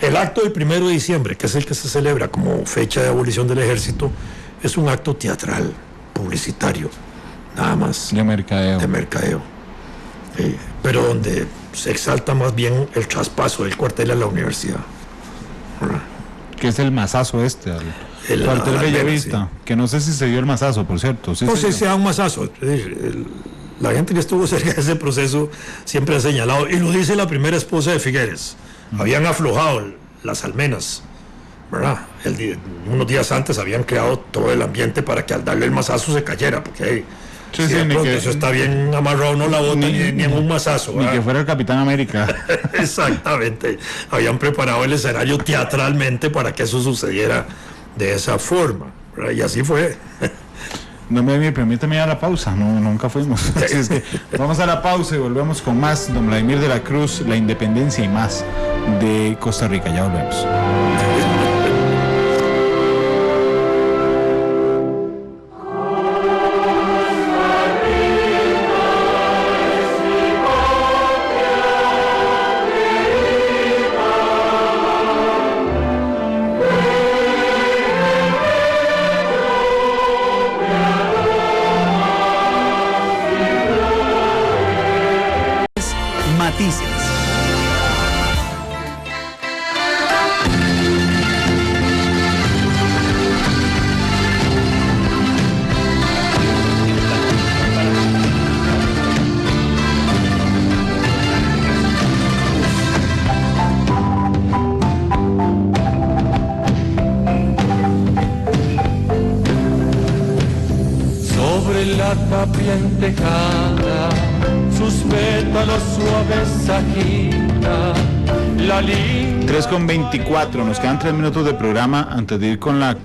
El acto del 1 de diciembre, que es el que se celebra como fecha de abolición del ejército, es un acto teatral, publicitario, nada más. De mercadeo. De mercadeo. Pero donde se exalta más bien el traspaso del cuartel a la universidad. Que es el mazazo este, el cuartel Bellavista, sí. Que no sé si se dio el mazazo, por cierto. Sí, no sé si se da un mazazo. La gente que estuvo cerca de ese proceso siempre ha señalado, y lo dice la primera esposa de Figueres, habían aflojado las almenas, ¿verdad? Unos días antes habían creado todo el ambiente para que al darle el mazazo se cayera, porque sí, eso está bien amarrado, no la bota ni en un mazazo, ¿verdad? Ni que fuera el Capitán América. Exactamente, habían preparado el escenario teatralmente para que eso sucediera de esa forma, ¿verdad? Y así fue. No me permíteme ir a la pausa, no, nunca fuimos. Así es que vamos a la pausa y volvemos con más. Don Vladimir de la Cruz, la independencia y más de Costa Rica. Ya volvemos. Matices. Sobre la tapia entejada, sus pétalos suaves agita la línea. 3:24, nos quedan 3 minutos de programa antes de ir con la...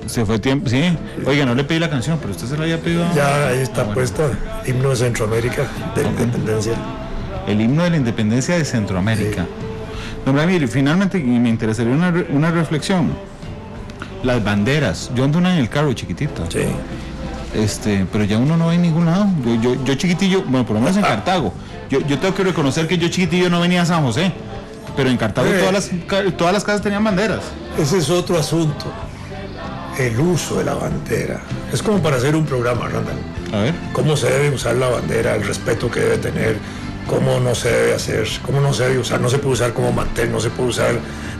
Se fue tiempo, sí. Oiga, no le pedí la canción, pero usted se la había pedido. Ya ahí está puesta, himno de Centroamérica, de la independencia. El himno de la independencia de Centroamérica. Sí. Don Vladimir, finalmente me interesaría una reflexión. Las banderas, yo ando una en el carro chiquitito. Sí. Pero ya uno no va en ningún lado. Yo chiquitillo, bueno, por lo menos en Cartago. Yo tengo que reconocer que yo chiquitillo no venía a San José, pero en Cartago todas las casas tenían banderas. Ese es otro asunto. El uso de la bandera. Es como para hacer un programa, Randall. A ver. Cómo se debe usar la bandera, el respeto que debe tener, cómo no se debe hacer, cómo no se debe usar. No se puede usar como mantel, no se puede usar,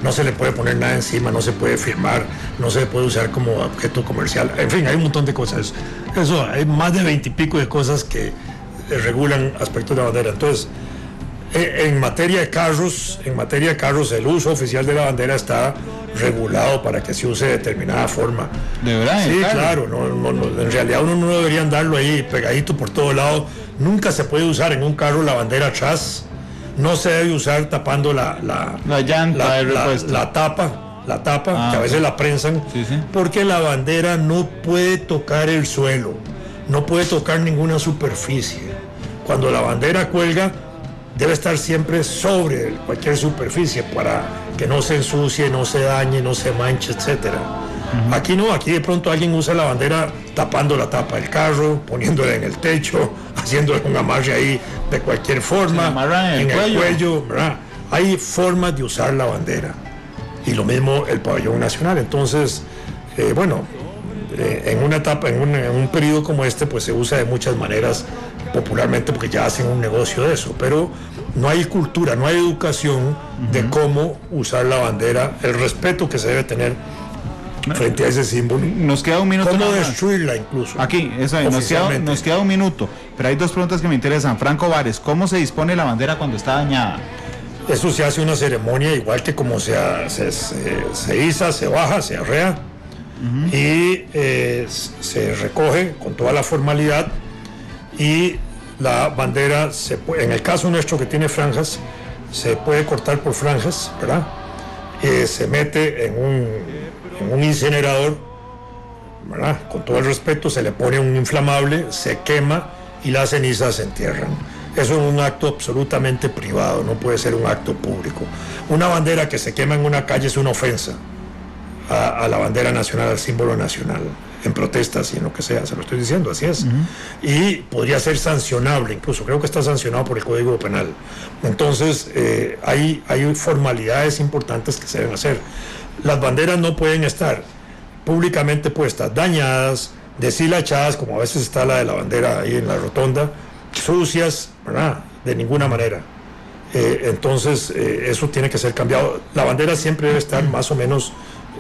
no se le puede poner nada encima, no se puede firmar, no se puede usar como objeto comercial. En fin, hay un montón de cosas. Eso, hay más de 20 y pico de cosas que regulan aspectos de la bandera. Entonces, en materia de carros, el uso oficial de la bandera está regulado para que se use de determinada forma. ¿De verdad? Sí, claro. No, en realidad uno no debería andarlo ahí pegadito por todo lado. Nunca se puede usar en un carro la bandera atrás. No se debe usar tapando la llanta, la tapa, que a veces la prensan, sí. Porque la bandera no puede tocar el suelo, no puede tocar ninguna superficie. Cuando la bandera cuelga, debe estar siempre sobre cualquier superficie para que no se ensucie, no se dañe, no se manche, etcétera. Aquí no, aquí de pronto alguien usa la bandera tapando la tapa del carro, poniéndola en el techo, haciéndole un amarre ahí de cualquier forma, en el cuello, ¿verdad? Hay formas de usar la bandera. Y lo mismo el pabellón nacional. Entonces, en una etapa, en un periodo como este, pues se usa de muchas maneras popularmente porque ya hacen un negocio de eso, pero no hay cultura, no hay educación de cómo usar la bandera, el respeto que se debe tener frente a ese símbolo. Nos queda un minuto. ¿Cómo destruirla incluso? Aquí, eso ahí, nos queda un minuto, pero hay 2 preguntas que me interesan. Franco Vares, ¿cómo se dispone la bandera cuando está dañada? Eso se hace una ceremonia igual que como se iza, se baja, se arrea. y se recoge con toda la formalidad y la bandera, en el caso nuestro que tiene franjas, se puede cortar por franjas, ¿verdad? Se mete en un incinerador, ¿verdad? Con todo el respeto, se le pone un inflamable, se quema y las cenizas se entierran. Eso es un acto absolutamente privado, no puede ser un acto público. Una bandera que se quema en una calle es una ofensa a la bandera nacional, al símbolo nacional, en protestas y en lo que sea, se lo estoy diciendo, así es. Y podría ser sancionable, incluso creo que está sancionado por el Código Penal. Entonces, hay formalidades importantes que se deben hacer. Las banderas no pueden estar públicamente puestas, dañadas, deshilachadas, como a veces está la de la bandera ahí en la rotonda, sucias, ¿verdad? De ninguna manera. Entonces, eso tiene que ser cambiado. La bandera siempre debe estar más o menos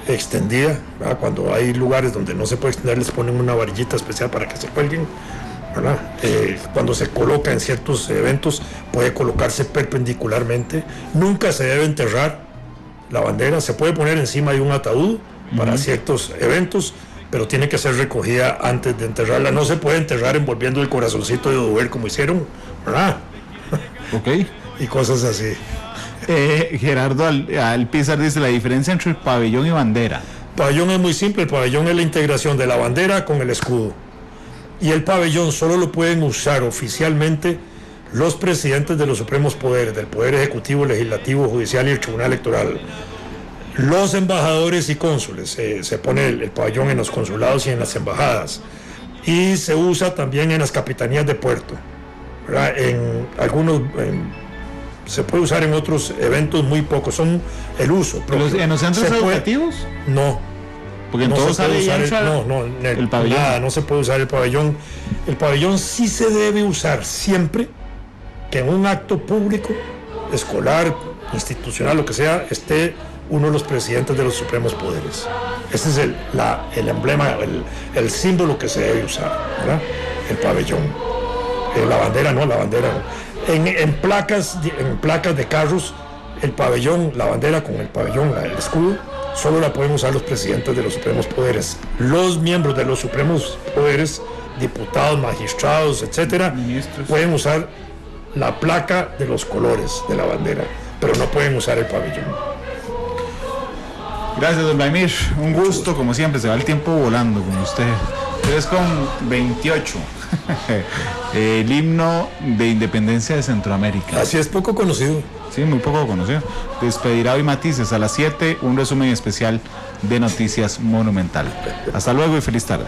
extendida, ¿verdad? Cuando hay lugares donde no se puede extender, les ponen una varillita especial para que se cuelguen, ¿verdad? Cuando se coloca en ciertos eventos, puede colocarse perpendicularmente. Nunca se debe enterrar la bandera, se puede poner encima de un ataúd para ciertos eventos, pero tiene que ser recogida antes de enterrarla. No se puede enterrar envolviendo el corazoncito de Oduber como hicieron, ¿verdad? Ok. Y cosas así. Gerardo Alpizar dice la diferencia entre el pabellón y bandera. Pabellón es muy simple, el pabellón es la integración de la bandera con el escudo. Y el pabellón solo lo pueden usar oficialmente los presidentes de los supremos poderes, del Poder Ejecutivo, Legislativo, Judicial y el Tribunal Electoral. Los embajadores y cónsules, se pone el pabellón en los consulados y en las embajadas. Y se usa también en las capitanías de puerto, ¿verdad? En algunos... se puede usar en otros eventos muy pocos, son el uso propio. ¿En los centros educativos? No. Porque en no todos sale el pabellón. Nada, no se puede usar el pabellón. El pabellón sí se debe usar siempre que en un acto público, escolar, institucional, lo que sea, esté uno de los presidentes de los supremos poderes. Ese es el emblema, el símbolo que se debe usar, ¿verdad? El pabellón. La bandera no, la bandera no. En placas de carros, el pabellón, la bandera con el pabellón, el escudo, solo la pueden usar los presidentes de los supremos poderes. Los miembros de los supremos poderes, diputados, magistrados, etcétera, ministros, pueden usar la placa de los colores de la bandera, pero no pueden usar el pabellón. Gracias, don Vladimir. Un gusto, como siempre, se va el tiempo volando con usted. 3:28. El himno de independencia de Centroamérica. Así es, poco conocido. Sí, muy poco conocido. Despedirá hoy Matices a las 7, un resumen especial de Noticias Monumental. Hasta luego y feliz tarde.